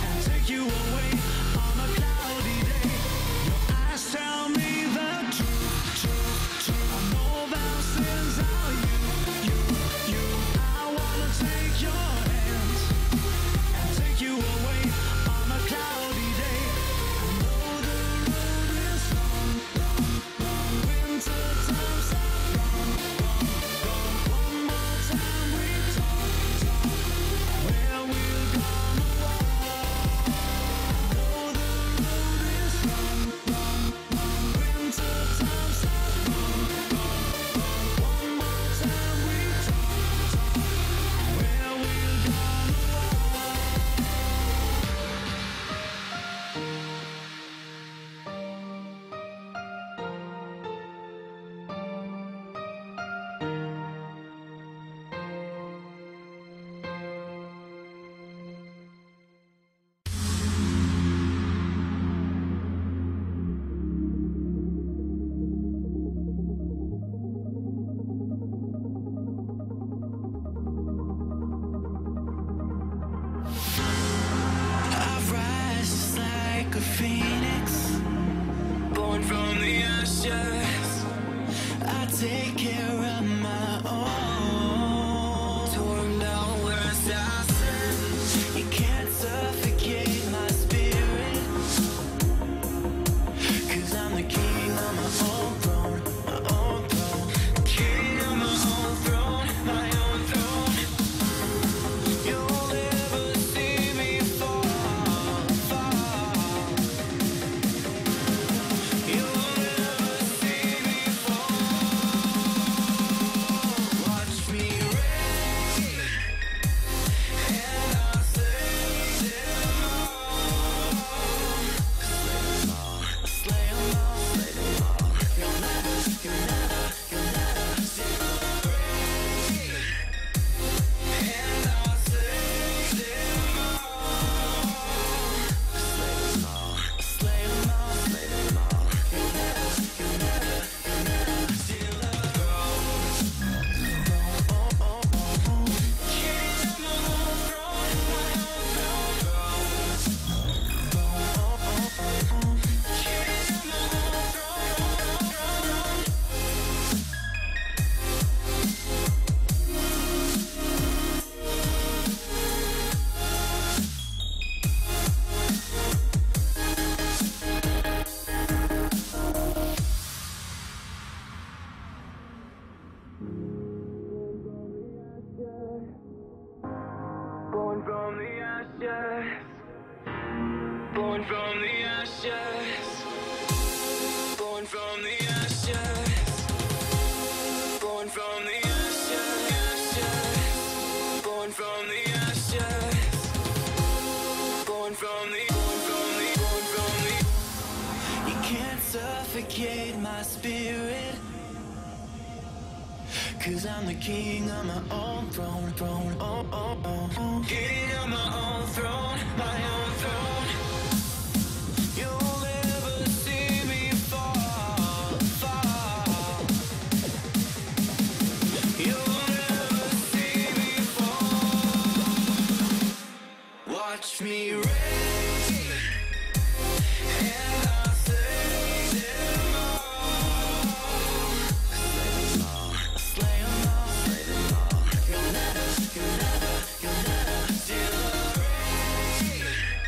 and take you away on a cloudy day. Your eyes tell me the truth. I know that sins are you. I wanna take your hands and take you away on a cloudy day. I know the road is long, winter time's not gone. One more time we talk, where we're gonna walk. I know the road is long, winter time's not gone. One more time we talk, where we're gonna walk. I rise just like a phoenix, born from the ashes. I take care of my own. Torn down where I stand. You can't suffocate my spirit, 'cause I'm the king on my own throne, my own throne. King on my own throne, my own throne. You'll never see me fall. You'll never see me fall. Watch me reign, and I'll slay them all. Slay them all, slay them all. You'll never see me reign, and I'll slay them all. Slay them all, slay them all, slay them all. You'll never see the throne. King of my own throne, my own throne. King of my own throne. Born from the ashes, born from the ashes, born from the ashes, born from the ashes, born from the ashes, born from the. You can't suffocate my spirit, 'cause I'm the king on my own throne. King on my own throne, my own throne. You'll never see me fall. You'll never see me fall. Watch me reign, and I'll slay them all. Slay them all, slay them all. You'll never see the rain.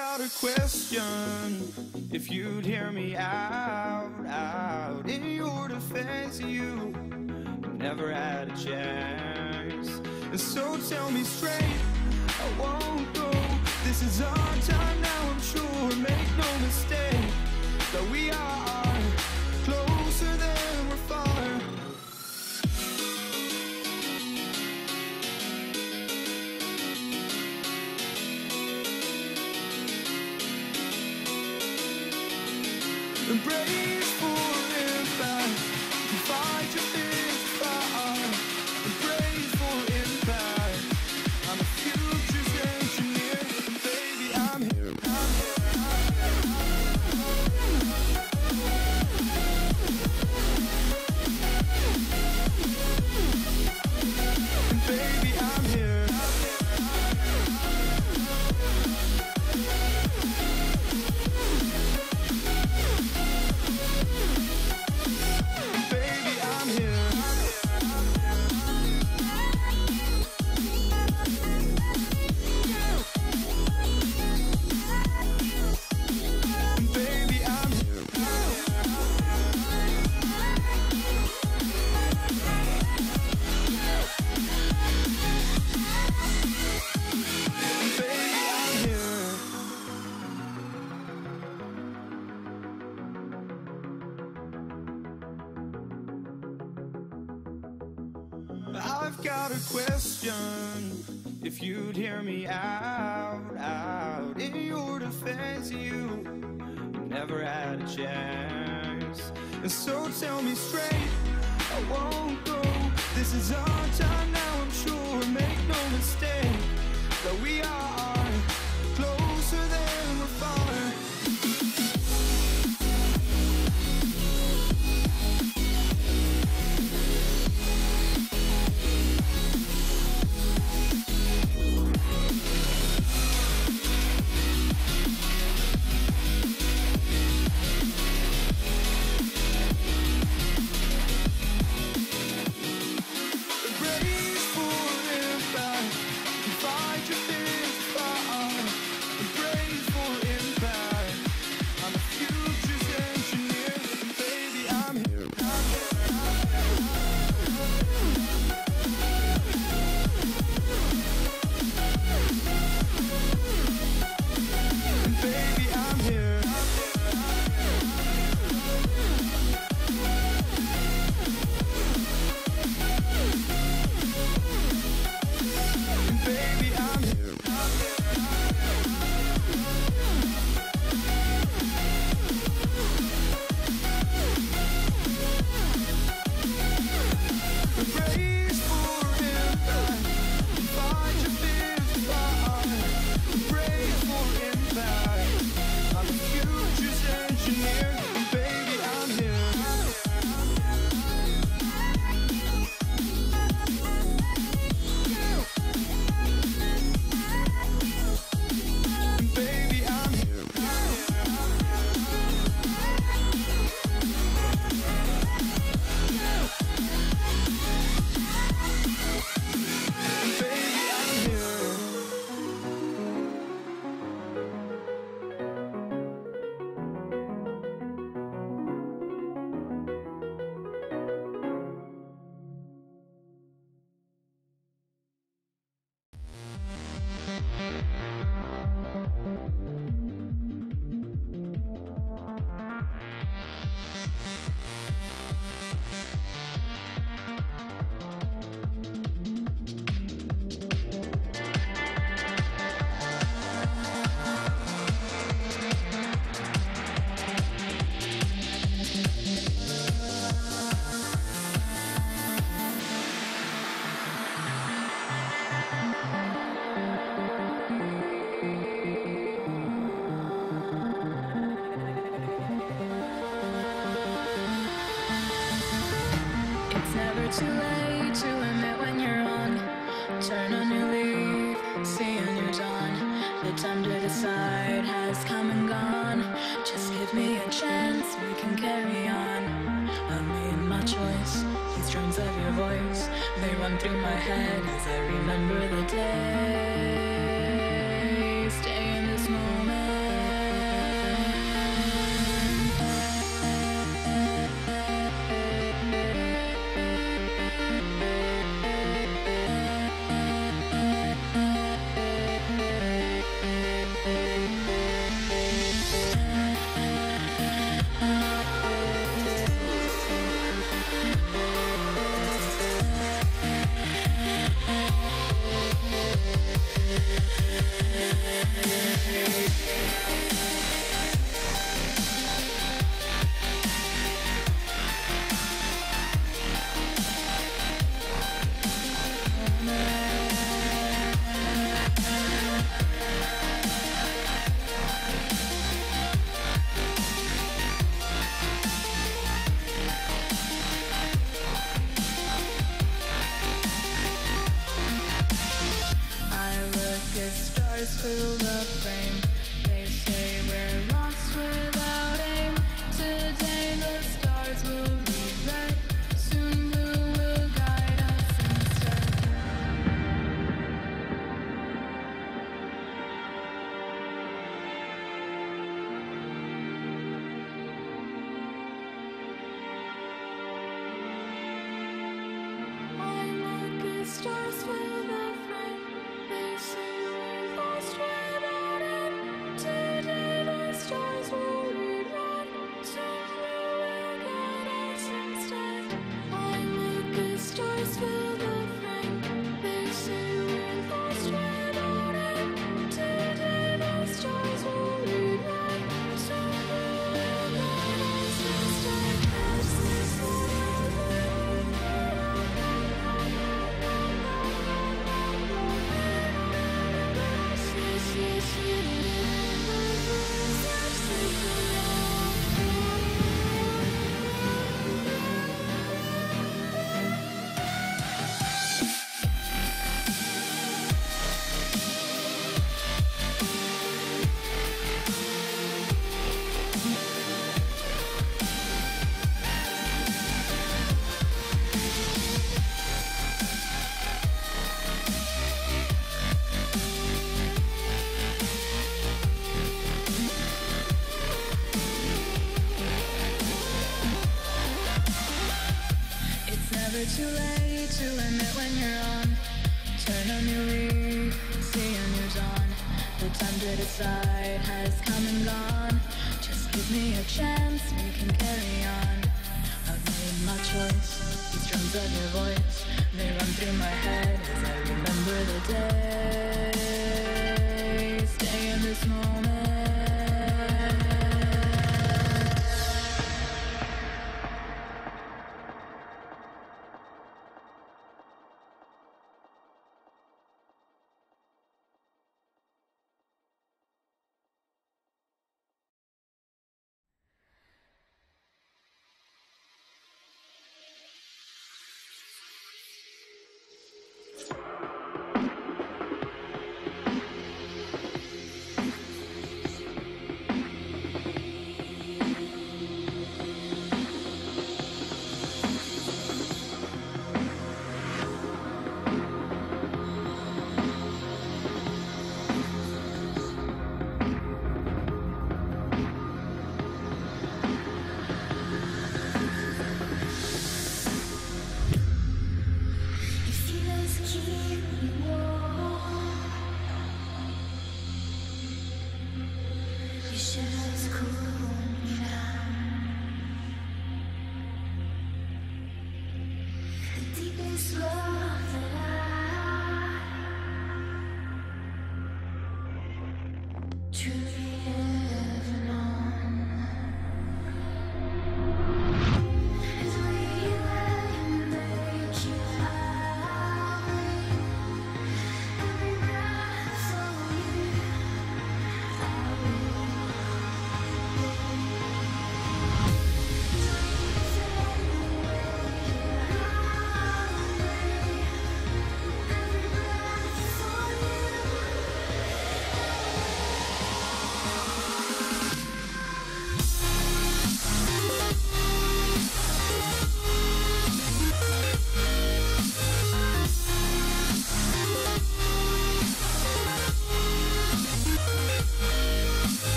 got a question. If you'd hear me out in your defense, you never had a chance. And so tell me straight, I won't go. This is our time now, I'm sure. Make no mistake that we are closer than we're far. Embrace for impact, fight your fears fire. Embrace for impact, I'm a future's engineer. Baby, I'm here, I'm here, and baby, I'm here. I've got a question. If you'd hear me out in your defense, you never had a chance. And so tell me straight, I won't go. This is our time now, I'm sure. Make no mistake that we are closer than we're far. Too late to admit when you're on. Turn a new leaf, see a new dawn. The time to decide has come and gone. Just give me a chance, we can carry on. I made my choice, these drums of your voice, they run through my head as I remember the day. Stay in this moment. never too late to admit when you're on. Turn a new leaf, see a new dawn. The time to decide has